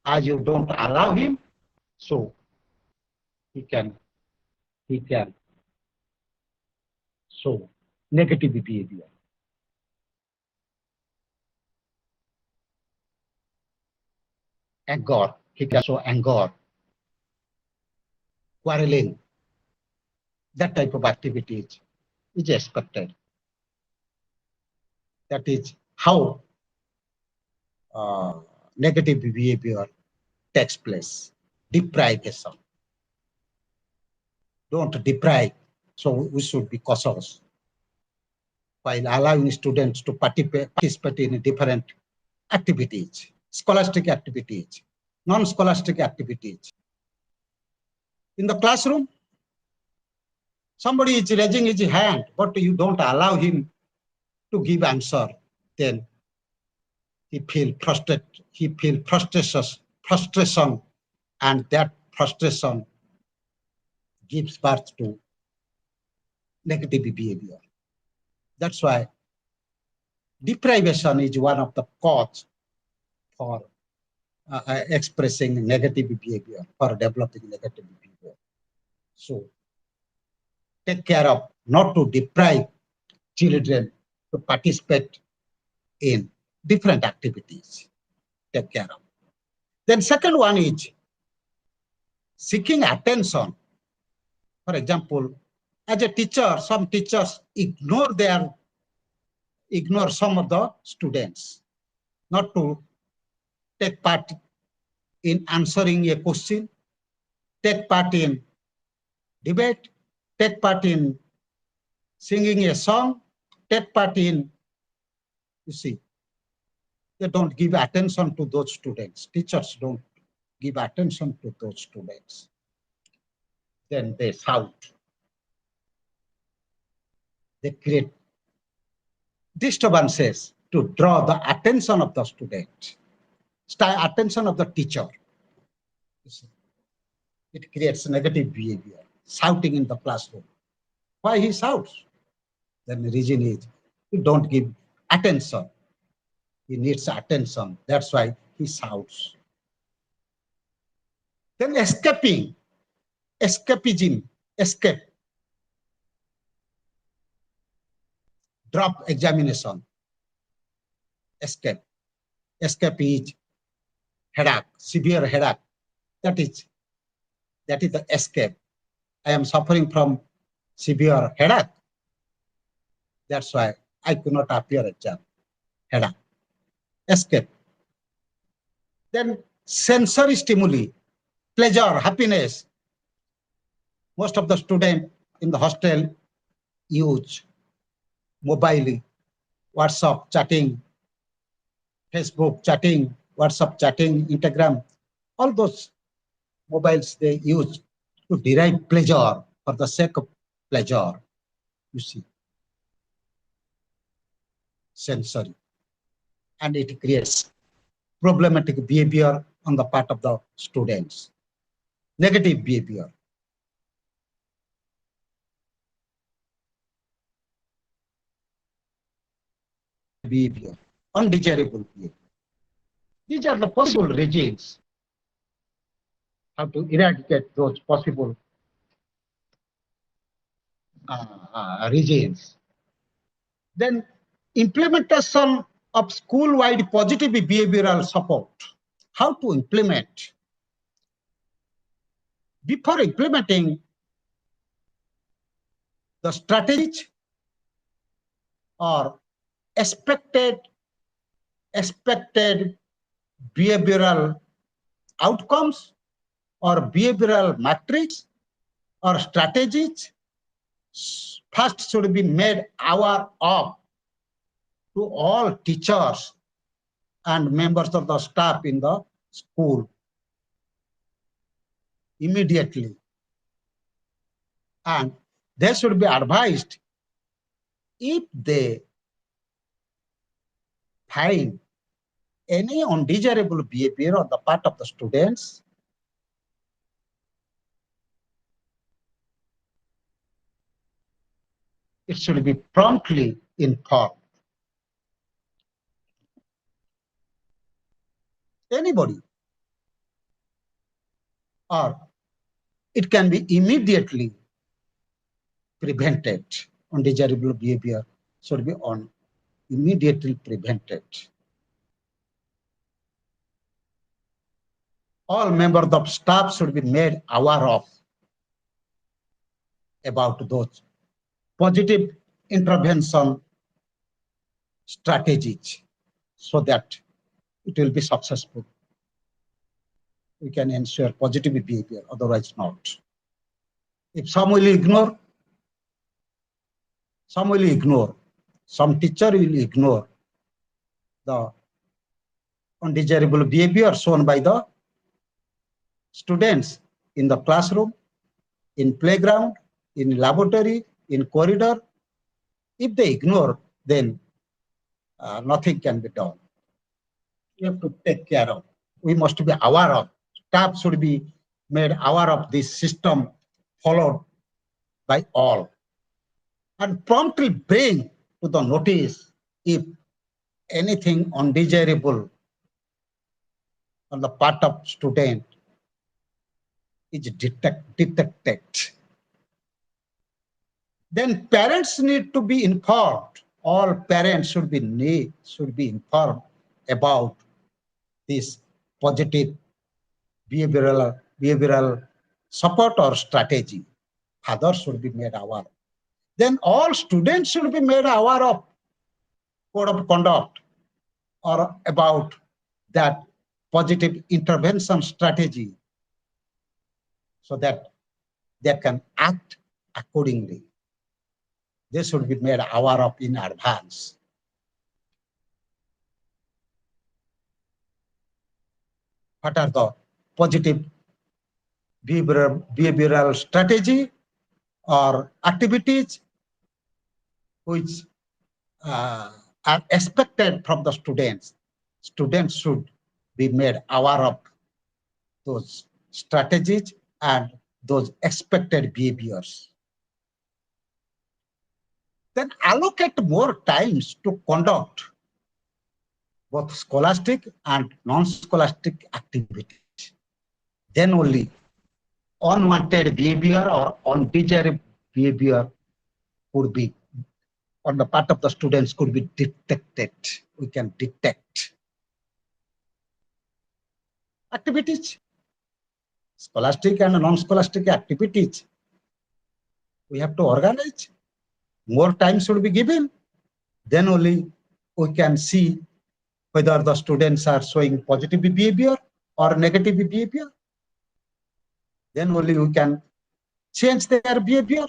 as you don't allow him, so he can show negative behavior. Anger, he can show anger, quarreling, that type of activities is expected. That is how negative behavior takes place. Deprivation. Don't deprive. So we should be cautious while allowing students to participate in different activities, scholastic activities, non-scholastic activities. In the classroom, somebody is raising his hand, but you don't allow him to give answer, then he feel frustrated. He feel frustration, and that frustration gives birth to negative behavior. That's why deprivation is one of the cause for expressing negative behavior, for developing negative behavior. So take care of not to deprive children to participate in different activities. Take care of. Then second one is seeking attention. For example, as a teacher, some teachers ignore some of the students, not to take part in answering a question, take part in debate, take part in singing a song, take part in, you see, they don't give attention to those students. Teachers don't give attention to those students. Then they shout. They create disturbances to draw the attention of the student, attention of the teacher. It creates negative behavior, shouting in the classroom. Why he shouts? Then the reason is you don't give attention. He needs attention. That's why he shouts. Then escapism, escape, drop examination, escape. Escape is headache, severe headache. That is the escape. I am suffering from severe headache. That's why I could not appear at exam. Headache. Escape. Then sensory stimuli, pleasure, happiness. Most of the students in the hostel use mobile, WhatsApp chatting, Facebook chatting, WhatsApp chatting, Instagram, all those mobiles they use to derive pleasure for the sake of pleasure. You see, sensory. And it creates problematic behavior on the part of the students, negative behavior. Behavior, undesirable behavior. These are the possible reasons how to eradicate those possible regimes. Then implementation of school-wide positive behavioral support. How to implement? Before implementing the strategies or expected behavioral outcomes or behavioral matrix or strategies, first should be made aware of to all teachers and members of the staff in the school immediately. And they should be advised if they find any undesirable behavior on the part of the students, it should be promptly informed. Anybody, or it can be immediately prevented. Undesirable behavior should be immediately prevented. All members of staff should be made aware of about those positive intervention strategies so that it will be successful. We can ensure positive behavior, otherwise not. If some will ignore, some teacher will ignore the undesirable behavior shown by the students in the classroom, in playground, in laboratory, in corridor. If they ignore, then nothing can be done. We have to take care of. We must be aware of. Staff should be made aware of this system followed by all, and promptly bring to the notice if anything undesirable on the part of student is detected. Then parents need to be informed. All parents should be informed about this positive behavioral support or strategy. Others should be made aware. Then all students should be made aware of code of conduct or about that positive intervention strategy so that they can act accordingly. They should be made aware of in advance. What are the positive behavioral strategy or activities which are expected from the students? Students should be made aware of those strategies and those expected behaviors. Then allocate more times to conduct both scholastic and non-scholastic activities. Then only unwanted behavior or undesirable behavior could be on the part of the students could be detected. We can detect activities, scholastic and non-scholastic activities. We have to organize. More time should be given. Then only we can see whether the students are showing positive behavior or negative behavior. Then only we can change their behavior.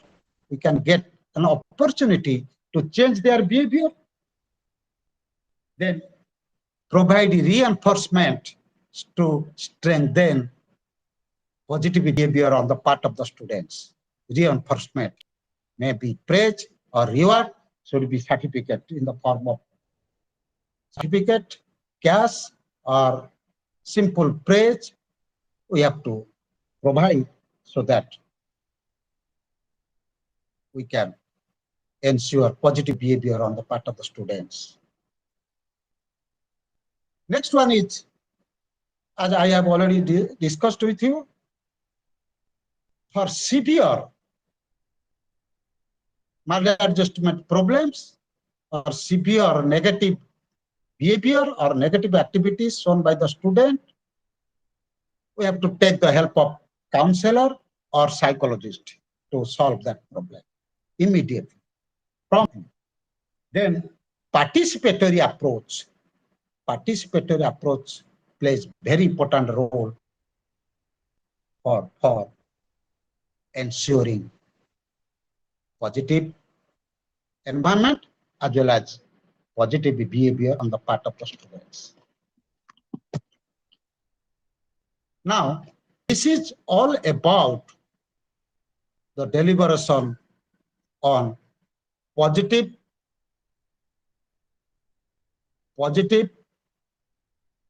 We can get an opportunity to change their behavior. Then provide reinforcement to strengthen positive behavior on the part of the students. Reinforcement may be praise or reward, should be certificate in the form of certificate, cash, or simple praise. We have to provide so that we can ensure positive behavior on the part of the students. Next one is, as I have already discussed with you, for severe maladjustment problems or severe negative behavior or negative activities shown by the student, we have to take the help of counselor or psychologist to solve that problem immediately, promptly. Then participatory approach. Participatory approach plays very important role for ensuring positive environment as well as positive behavior on the part of the students. Now, this is all about the deliberation on positive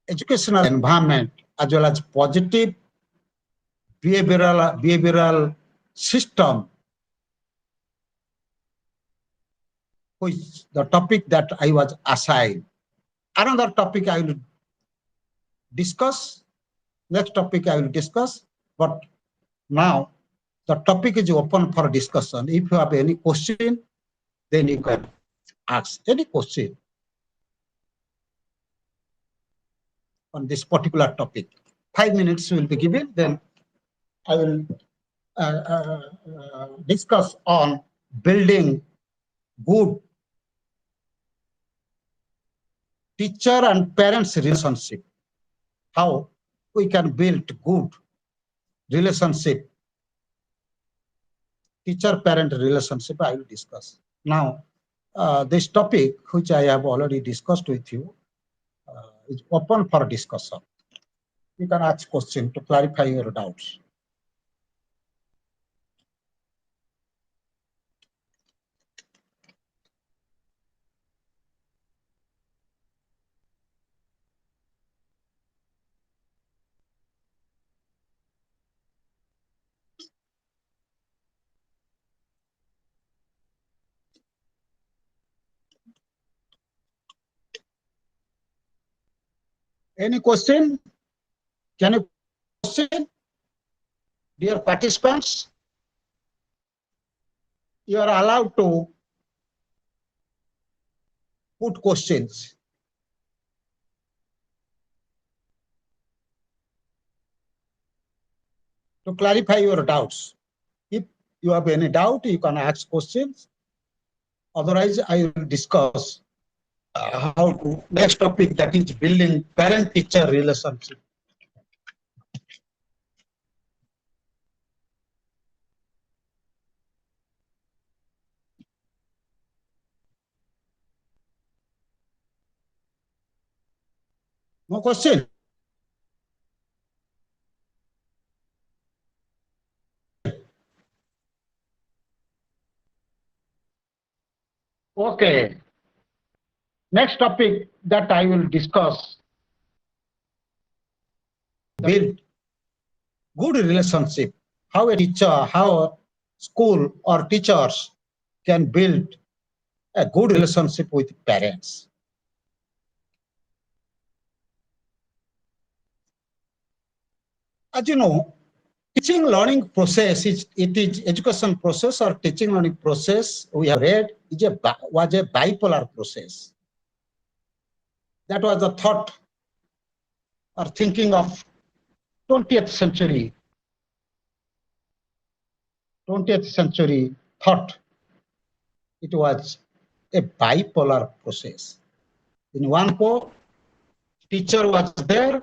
educational environment as well as positive behavioral system, which the topic that I was assigned. Another topic I will discuss, next topic I will discuss, but now the topic is open for discussion. If you have any question, then you can ask any question on this particular topic. 5 minutes will be given, then I will discuss on building good teacher and parents relationship, how we can build good relationship, teacher-parent relationship I will discuss. Now, this topic, which I have already discussed with you, is open for discussion. You can ask questions to clarify your doubts. Any question? Can you question? Dear participants, you are allowed to put questions. To clarify your doubts. If you have any doubt, you can ask questions. Otherwise, I will discuss how to next topic, that is building parent-teacher relationship. No question? Okay. Next topic that I will discuss, build good relationship. How a teacher, how a school or teachers can build a good relationship with parents. As you know, teaching learning process it is education process or teaching learning process we have read was a bipolar process. That was the thought or thinking of 20th century thought. It was a bipolar process. In one pole, teacher was there,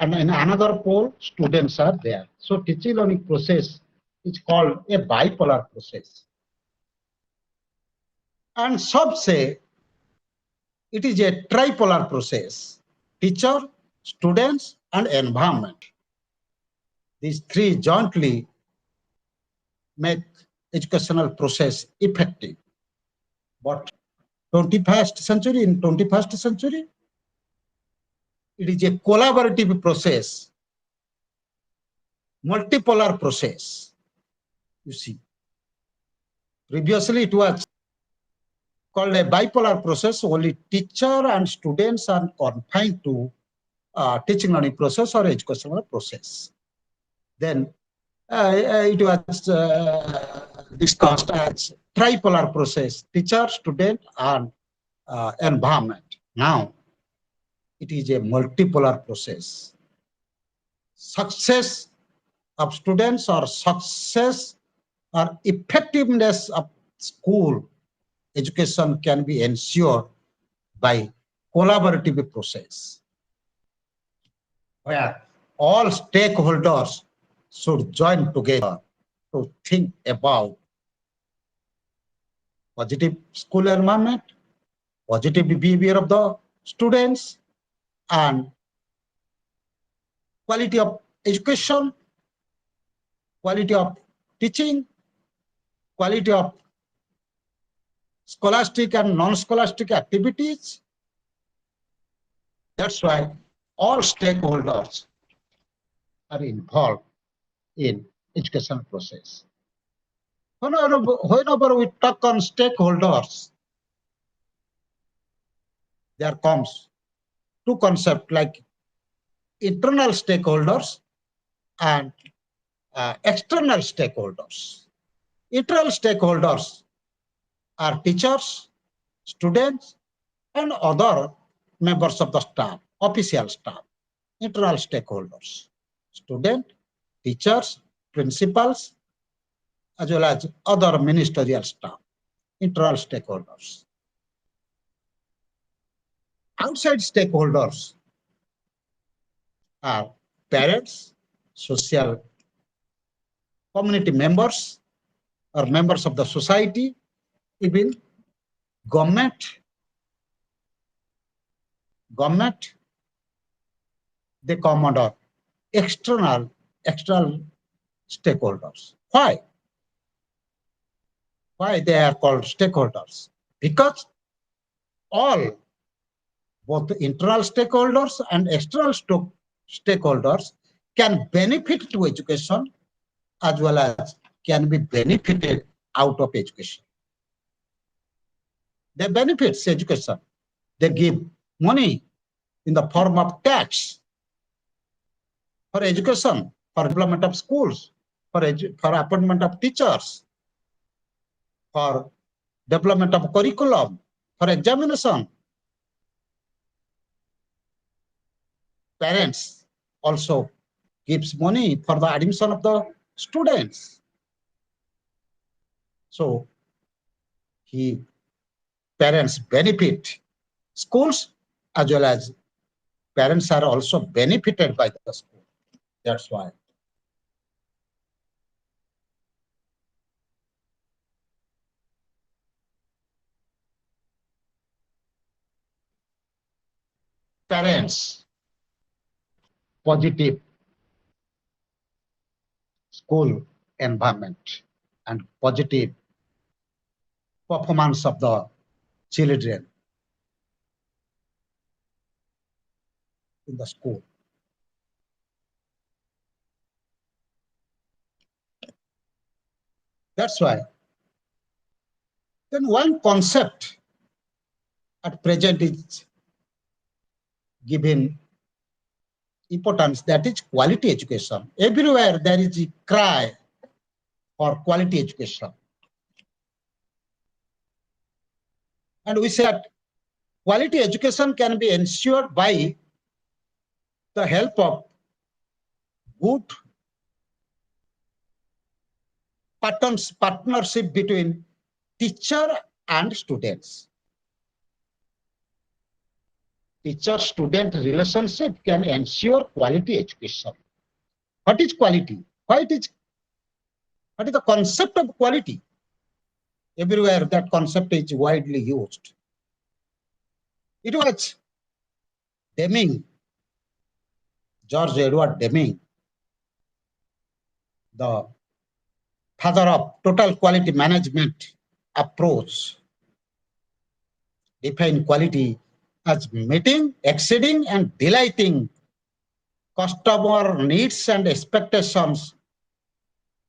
and in another pole, students are there. So teaching learning process is called a bipolar process. And some say it is a tripolar process: teacher, students, and environment. These three jointly make educational process effective. But 21st century, in 21st century, it is a collaborative process, multipolar process. You see, previously it was called a bipolar process. Only teacher and students are confined to teaching learning process or educational process. Then It was discussed as tripolar process, teacher, student, and environment. Now, it is a multipolar process. Success of students or success or effectiveness of school education can be ensured by collaborative process where all stakeholders should join together to think about positive school environment, positive behavior of the students, and quality of education, quality of teaching, quality of scholastic and non-scholastic activities. That's why all stakeholders are involved in education process. Whenever we talk on stakeholders, there comes two concepts like internal stakeholders and external stakeholders. Internal stakeholders are teachers, students, and other members of the staff, official staff. Internal stakeholders, student, teachers, principals, as well as other ministerial staff, internal stakeholders. Outside stakeholders are parents, social community members, or members of the society, even government, they come under external stakeholders. Why? Why they are called stakeholders? Because all, both the internal stakeholders and external stakeholders can benefit to education as well as can be benefited out of education. They benefits education. They give money in the form of tax for education, for development of schools, for appointment of teachers, for development of curriculum, for examination. Parents also gives money for the admission of the students. So parents benefit schools as well as parents are also benefited by the school. That's why. Parents, positive school environment and positive performance of the children in the school. That's why. Then one concept at present is given importance, that is quality education. Everywhere there is a cry for quality education. And we said quality education can be ensured by the help of good partnership between teacher and students. Teacher-student relationship can ensure quality education. What is quality? What is the concept of quality? Everywhere that concept is widely used. It was Deming, George Edward Deming, the father of total quality management approach, define quality as meeting, exceeding, and delighting customer needs and expectations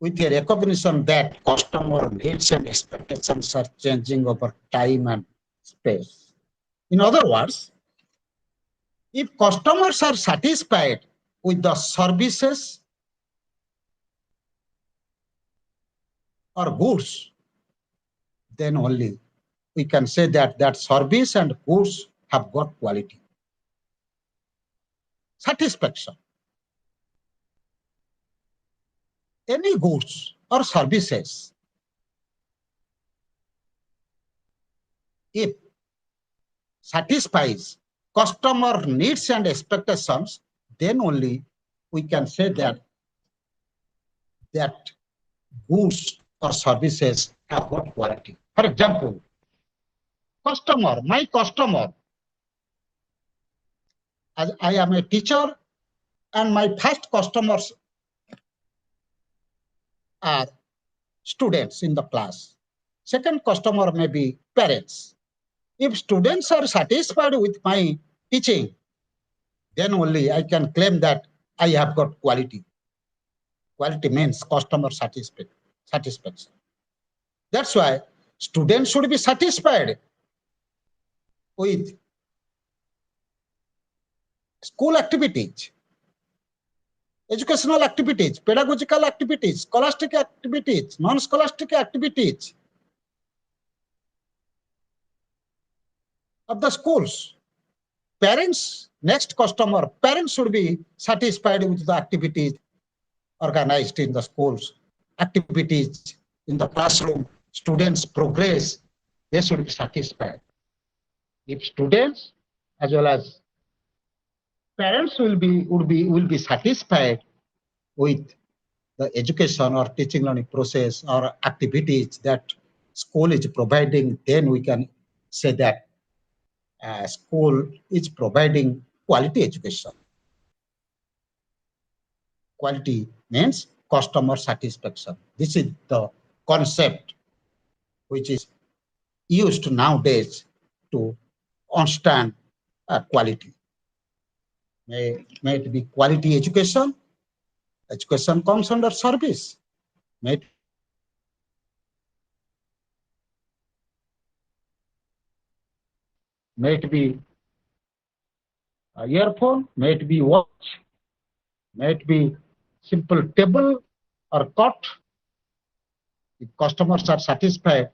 with a recognition that customer needs and expectations are changing over time and space. In other words, if customers are satisfied with the services or goods, then only we can say that that service and goods have got quality. Satisfaction. Any goods or services, if satisfies customer needs and expectations, then only we can say that that goods or services have got quality. For example, my customer, as I am a teacher and my first customers are students in the class. Second customer may be parents. If students are satisfied with my teaching, then only I can claim that I have got quality. Quality means customer satisfaction. That's why students should be satisfied with school activities, educational activities, pedagogical activities, scholastic activities, non-scholastic activities of the schools. Parents, next customer, parents should be satisfied with the activities organized in the schools, activities in the classroom, students' progress, they should be satisfied. If students as well as parents will be satisfied with the education or teaching learning process or activities that school is providing, then we can say that school is providing quality education. Quality means customer satisfaction. This is the concept which is used nowadays to understand quality. May it be quality education. Education comes under service. May it be a earphone, may it be watch, may it be simple table or cot. If customers are satisfied,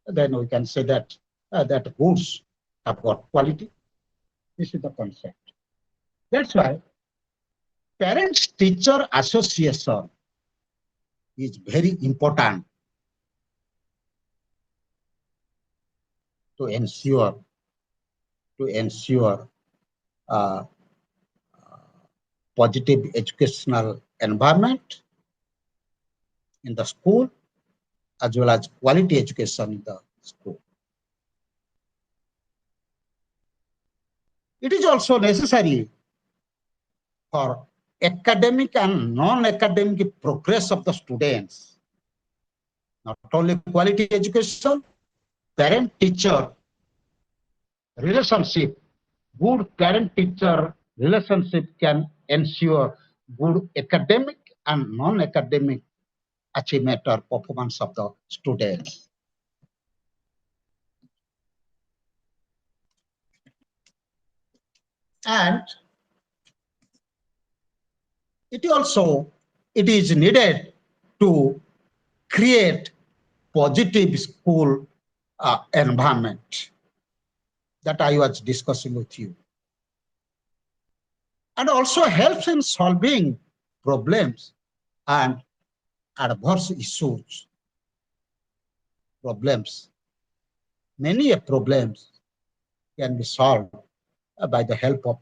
then we can say that that goods have got quality. This is the concept. That's why parents-teacher association is very important to ensure uh, positive educational environment in the school as well as quality education in the school. It is also necessary for academic and non-academic progress of the students. Not only quality education, parent-teacher relationship, good parent-teacher relationship can ensure good academic and non-academic achievement or performance of the students. And it is needed to create positive school environment that I was discussing with you, and also helps in solving problems and adverse issues. Many problems can be solved by the help of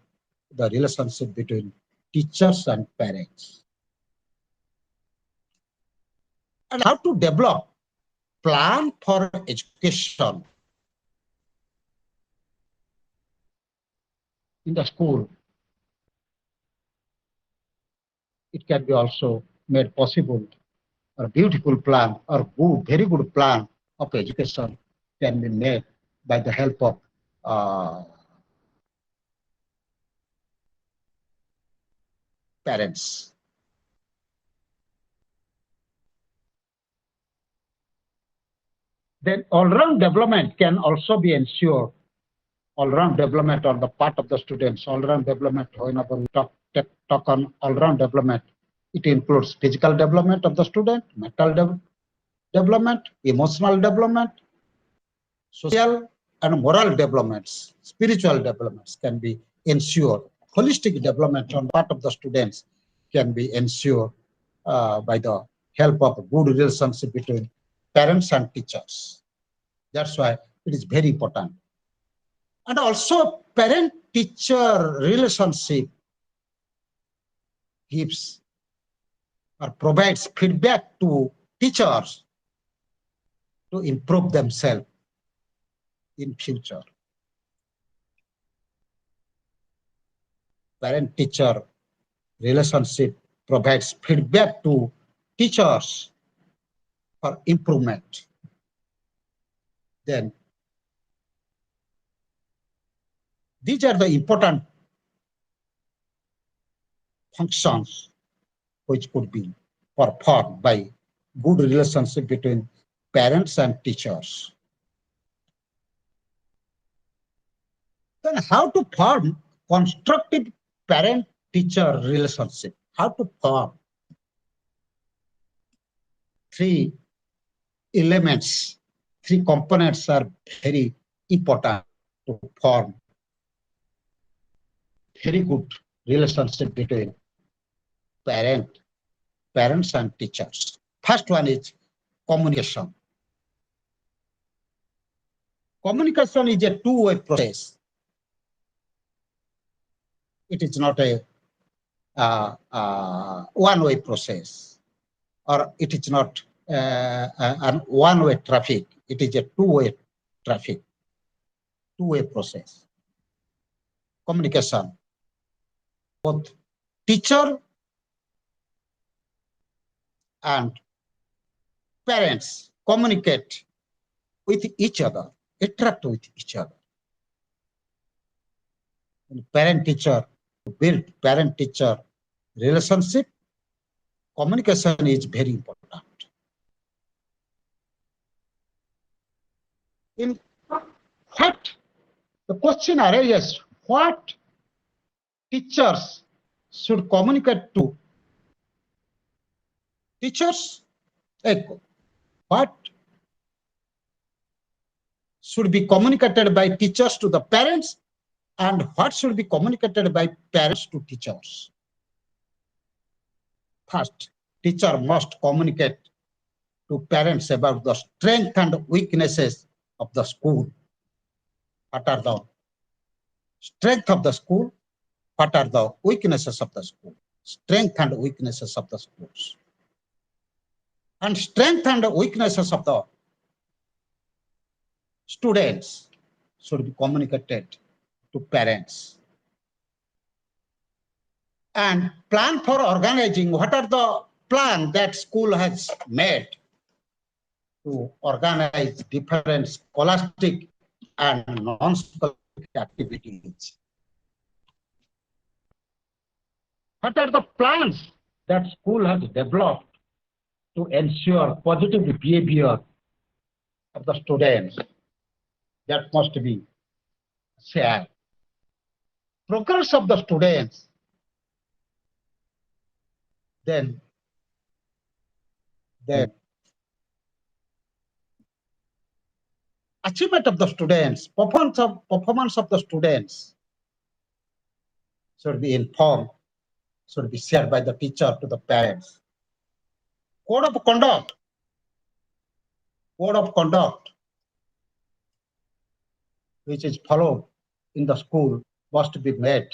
the relationship between teachers and parents. And how to develop plan for education in the school. It can be also made possible. A beautiful plan or very good plan of education can be made by the help of parents. Then all-round development can also be ensured. All-round development on the part of the students. All-round development, whenever we talk on all-round development, it includes physical development of the student, mental development, emotional development, social and moral developments, spiritual developments can be ensured. Holistic development on part of the students can be ensured by the help of a good relationship between parents and teachers. That's why it is very important. And also parent-teacher relationship gives or provides feedback to teachers to improve themselves in future. Parent-teacher relationship provides feedback to teachers for improvement. Then these are the important functions which could be performed by good relationship between parents and teachers. Then how to form constructive parent-teacher relationship? How to form three elements, three components are very important to form very good relationship between parents and teachers. First one is communication. Communication is a two-way process. It is not a one-way process, or it is not an one-way traffic. It is a two-way traffic, two-way process. Communication. Both teacher and parents communicate with each other, interact with each other. Parent-teacher, build parent-teacher relationship, communication is very important. In what the question arises, what teachers should communicate to teachers? What should be communicated by teachers to the parents, and what should be communicated by parents to teachers? First, teacher must communicate to parents about the strength and weaknesses of the school. What are the strength of the school? What are the weaknesses of the school? Strength and weaknesses of the schools. And strength and weaknesses of the students should be communicated to parents. And plan for organizing, what are the plan that school has made to organize different scholastic and non-scholastic activities? What are the plans that school has developed to ensure positive behavior of the students? That must be shared. Progress of the students, then achievement of the students, performance of the students should be informed, should be shared by the teacher to the parents. Code of conduct which is followed in the school must be made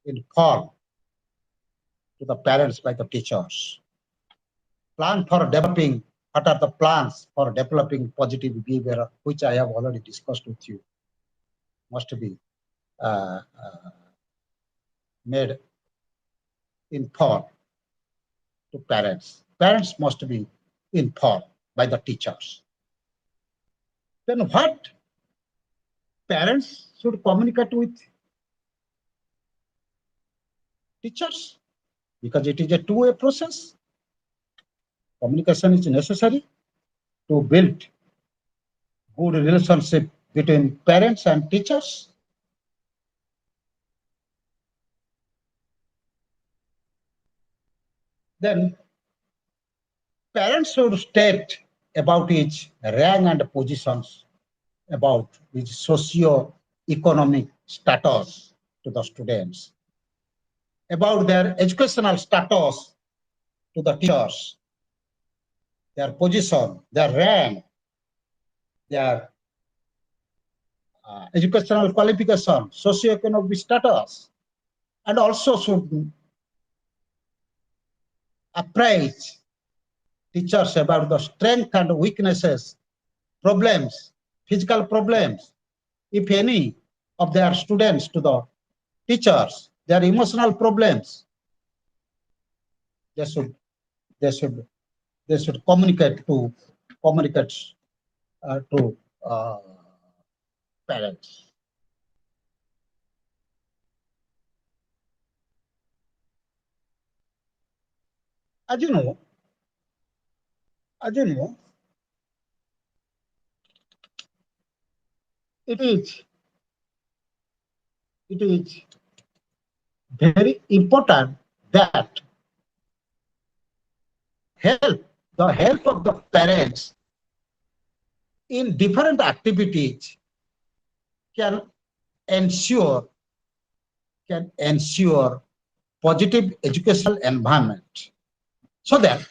informed to the parents by the teachers. Plan for developing, what are the plans for developing positive behavior, which I have already discussed with you, must be made informed to parents. Parents must be informed by the teachers. Then what parents should communicate with teachers? Because it is a two-way process. Communication is necessary to build good relationship between parents and teachers. Then Parents should state about its rank and positions, about its socio-economic status to the students, about their educational status to the teachers, their position, their rank, their educational qualification, socio-economic status, and also should apprise teachers about the strength and weaknesses, problems, physical problems, if any, of their students to the teachers, their emotional problems. They should they should they should communicate to parents. As you know, as you know, it is it is very important that help the help of the parents in different activities can ensure ensure positive educational environment. So that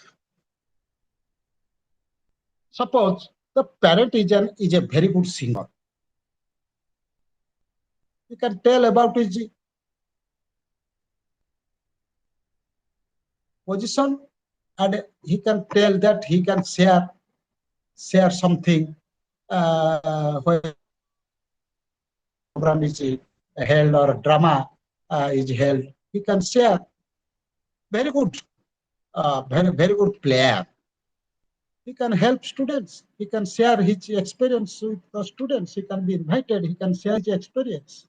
suppose the parent is a very good singer. You can tell about his position, and he can tell that he can share something when program is held or drama is held. He can share very good, very good player. He can help students. He can share his experience with the students. He can be invited. He can share his experience.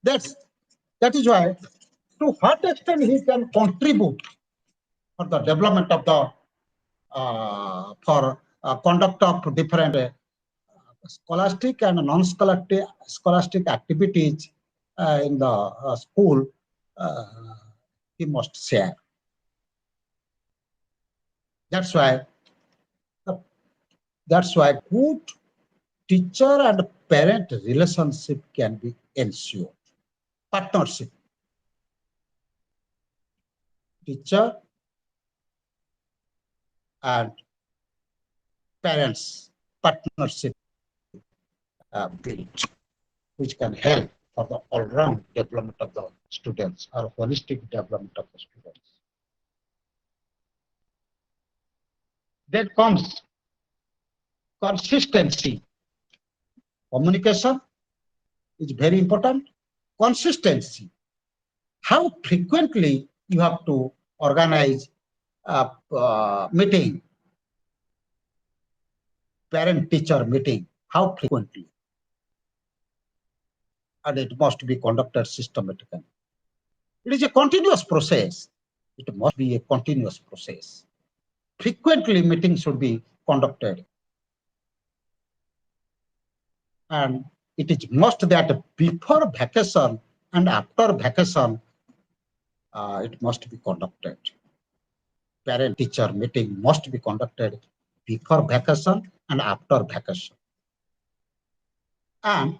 That is why, to what extent he can contribute for the development of the for conduct of different scholastic and non-scholastic activities in the school, uh, he must share. That's why that's why good teacher and parent relationship can be ensured. Partnership, teacher and parents partnership built, which can help for the all-round development of the students or holistic development of the students. Then comes consistency. Communication is very important. Consistency. How frequently you have to organize a meeting, parent-teacher meeting. How frequently? And it must be conducted systematically. It is a continuous process. It must be a continuous process. Frequently, meetings should be conducted. And it is must that before vacation and after vacation, it must be conducted. Parent-teacher meeting must be conducted before vacation and after vacation. And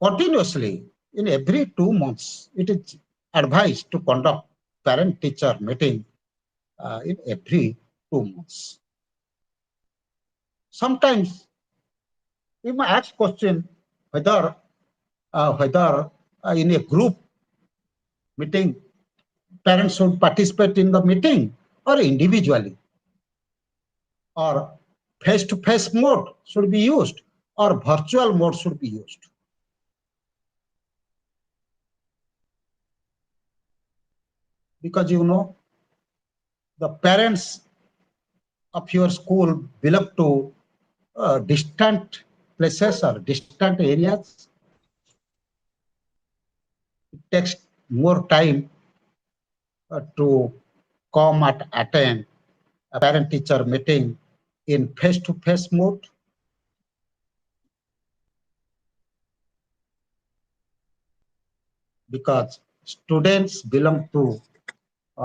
continuously, in every 2 months, it is advised to conduct parent-teacher meeting in every 2 months. Sometimes we may ask question whether in a group meeting, parents should participate in the meeting or individually, or face-to-face mode should be used or virtual mode should be used. Because you know, the parents of your school belong to distant places or distant areas. It takes more time to come and attend a parent-teacher meeting in face-to-face mode. Because students belong to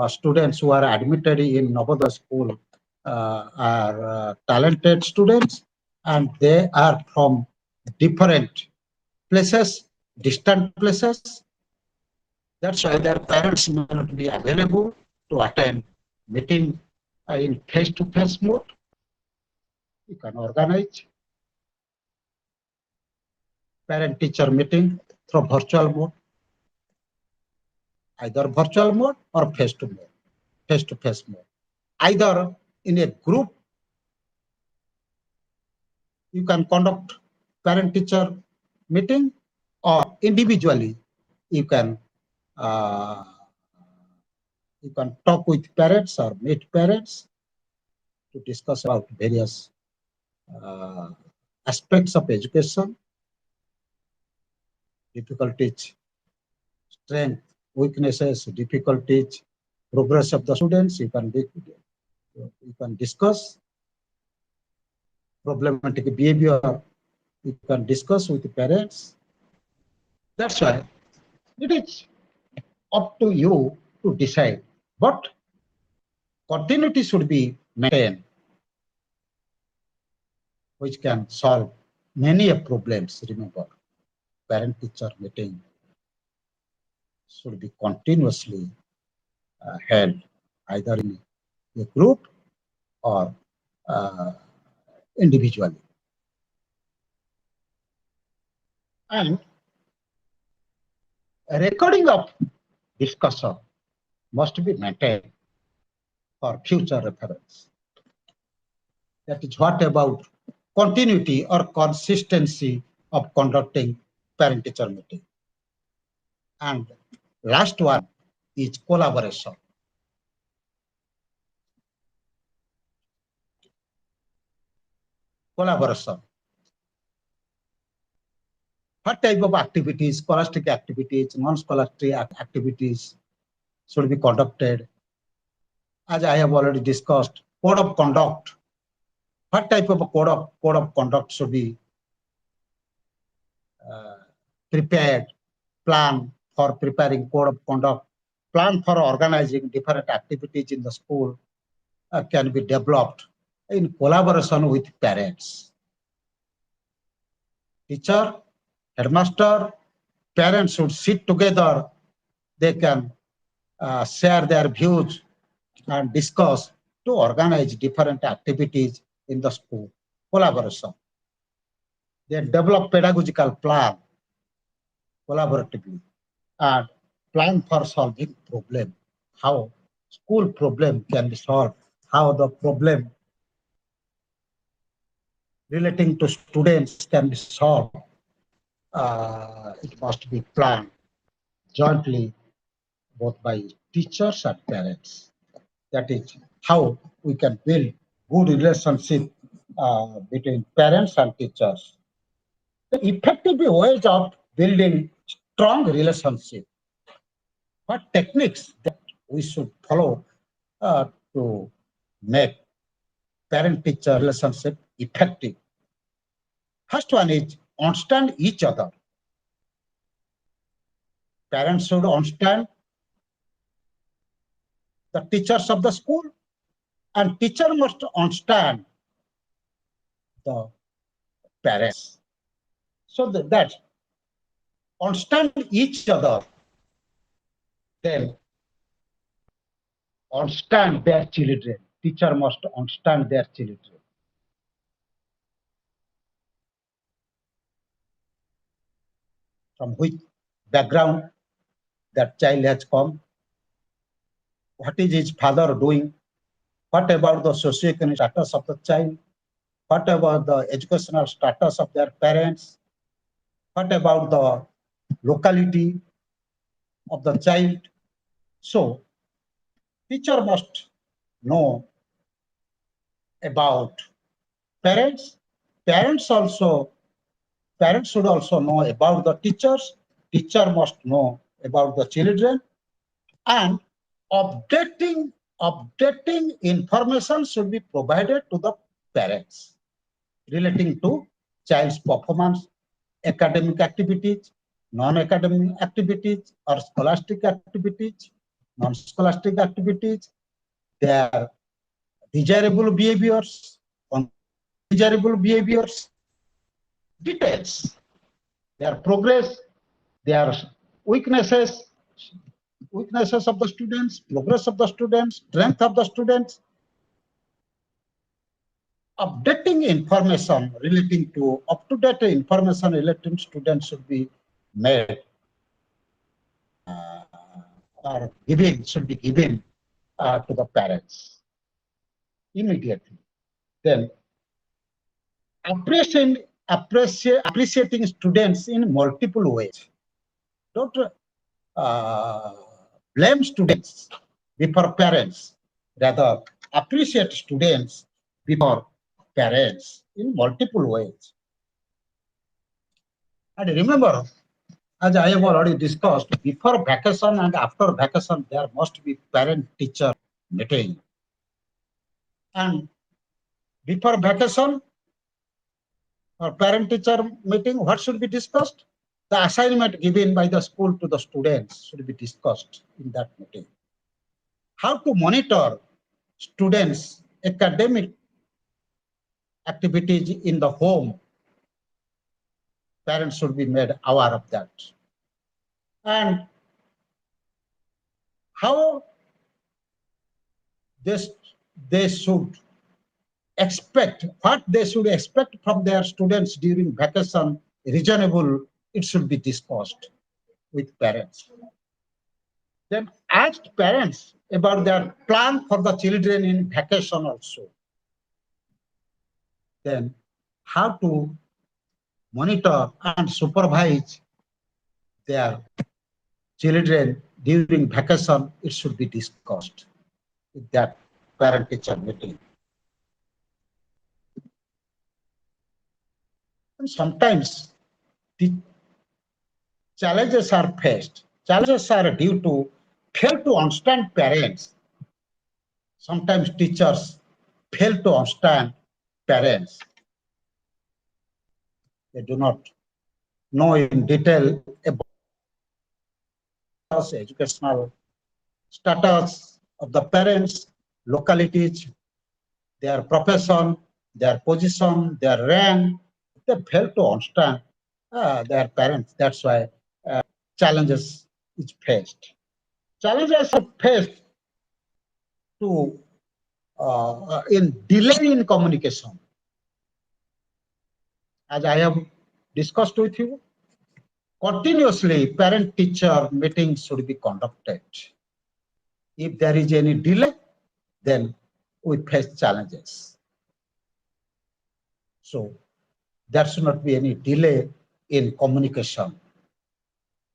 students who are admitted in Navodaya school are talented students, and they are from different places, distant places. That's why their parents may not be available to attend meeting in face-to-face mode. You can organize parent-teacher meeting through virtual mode, either virtual mode or face-to-face mode. Either in a group, you can conduct parent-teacher meeting, or individually, you can uh, you can talk with parents or meet parents to discuss about various uh, aspects of education, difficulties, strength, weaknesses, difficulties, progress of the students. You can discuss problematic behavior. You can discuss with the parents. That's why it is up to you to decide. But continuity should be maintained, which can solve many problems. Remember, parent-teacher meeting should be continuously held, either in a group or uh, individually. And a recording of discussion must be maintained for future reference. That is what about continuity or consistency of conducting parent-teacher meeting. And last one is collaboration. Collaboration. What type of activities, scholastic activities, non-scholastic activities should be conducted? As I have already discussed, code of conduct. What type of a code of conduct should be uh, prepared, plan for preparing code of conduct, plan for organizing different activities in the school can be developed in collaboration with parents. Teacher, headmaster, parents should sit together. They can share their views and discuss to organize different activities in the school. Collaboration. They develop pedagogical plan collaboratively and plan for solving problem. How school problem can be solved. How the problem relating to students can be solved. It must be planned jointly both by teachers and parents. That is how we can build good relationship between parents and teachers. The effective ways of building strong relationship. What techniques that we should follow to make parent-teacher relationship effective? First one is understand each other. Parents should understand the teachers of the school, and teacher must understand the parents. So that understand each other, then understand their children. Teacher must understand their children. From which background that child has come, what is his father doing, what about the socioeconomic status of the child, what about the educational status of their parents, what about the locality of the child. So teacher must know about parents. Parents should also know about the teachers. Teacher must know about the children, and updating information should be provided to the parents relating to child's performance, academic activities, non-academic activities, or scholastic activities, non-scholastic activities, their desirable behaviors, undesirable behaviors, details, their progress, their weaknesses, weaknesses of the students, progress of the students, strength of the students, updating information relating to up-to-date information relating to students should be made or given, should be given to the parents immediately. Then appreciating students in multiple ways. Don't uh, blame students before parents. Rather, appreciate students before parents in multiple ways. And remember, as I have already discussed, before vacation and after vacation, there must be parent-teacher meeting. And before vacation or parent-teacher meeting, what should be discussed? The assignment given by the school to the students should be discussed in that meeting. How to monitor students' academic activities in the home, parents should be made aware of that. And how they should expect, what they should expect from their students during vacation, reasonable, it should be discussed with parents. Then ask parents about their plan for the children in vacation also. Then how to monitor and supervise their children during vacation, it should be discussed with that parent-teacher meeting. And sometimes the challenges are faced. Challenges are due to fail to understand parents. Sometimes teachers fail to understand parents. They do not know in detail about educational status of the parents, localities, their profession, their position, their rank. They fail to understand their parents. That's why challenges is faced. Challenges are faced to in delay in communication. As I have discussed with you, continuously parent-teacher meetings should be conducted. If there is any delay, then we face challenges. So there should not be any delay in communication.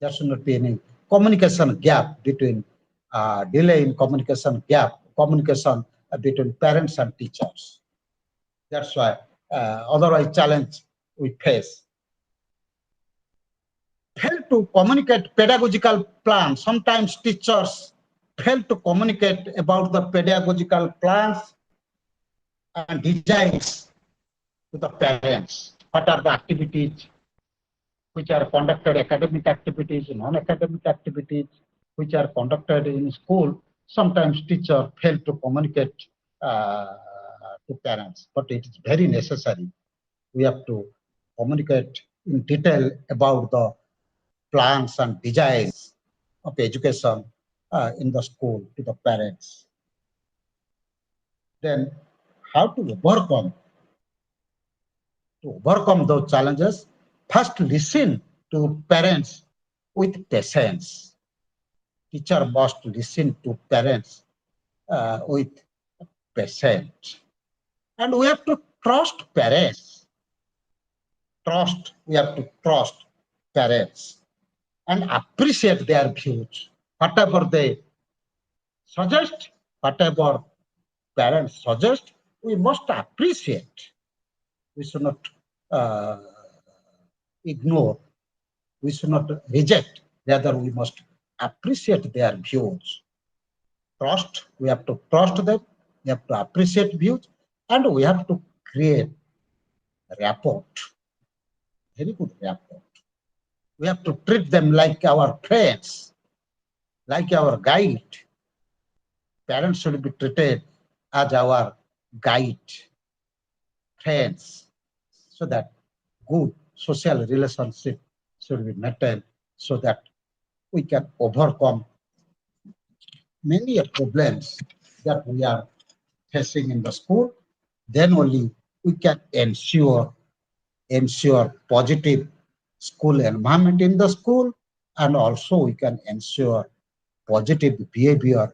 There should not be any communication gap between delay in communication between parents and teachers. That's why otherwise challenge we face. Fail to communicate pedagogical plans. Sometimes teachers fail to communicate about the pedagogical plans and designs to the parents. What are the activities which are conducted, academic activities, non-academic activities, which are conducted in school? Sometimes teachers fail to communicate to parents, but it is very necessary. We have to communicate in detail about the plans and designs of education in the school to the parents. Then how to overcome those challenges? First, listen to parents with patience. Teacher must listen to parents with patience. And we have to trust parents. We have to trust parents and appreciate their views. Whatever they suggest, whatever parents suggest, we must appreciate. We should not uh, ignore. We should not reject. Rather, we must appreciate their views. Trust. We have to trust them. We have to appreciate views, and we have to create rapport. Very good rapport. We have to treat them like our friends, like our guide. Parents should be treated as our guide friends so that good social relationship should be maintained so that we can overcome many problems that we are facing in the school. Then only we can ensure positive school environment in the school, and also we can ensure positive behavior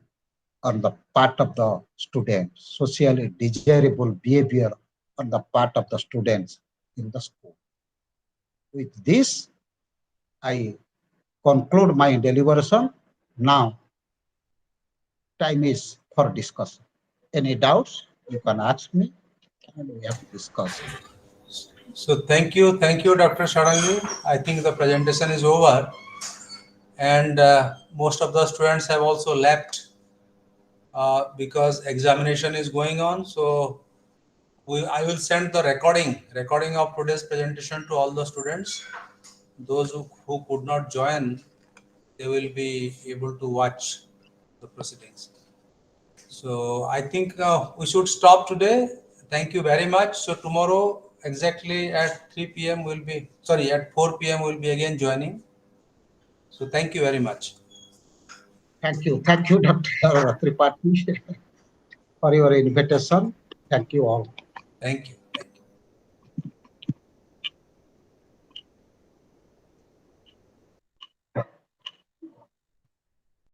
on the part of the students, socially desirable behavior on the part of the students in the school. With this, I conclude my deliberation. Now, time is for discussion. Any doubts, you can ask me, and we have to discuss. So thank you, Dr. Sharangi. I think the presentation is over, and most of the students have also left because examination is going on. So I will send the recording of today's presentation to all the students. Those who could not join, they will be able to watch the proceedings. So I think we should stop today. Thank you very much. So tomorrow exactly at 3 p.m. will be, sorry, at 4 p.m. will be again joining. So thank you very much. Thank you, Dr. Tripathi, for your invitation. Thank you all. Thank you.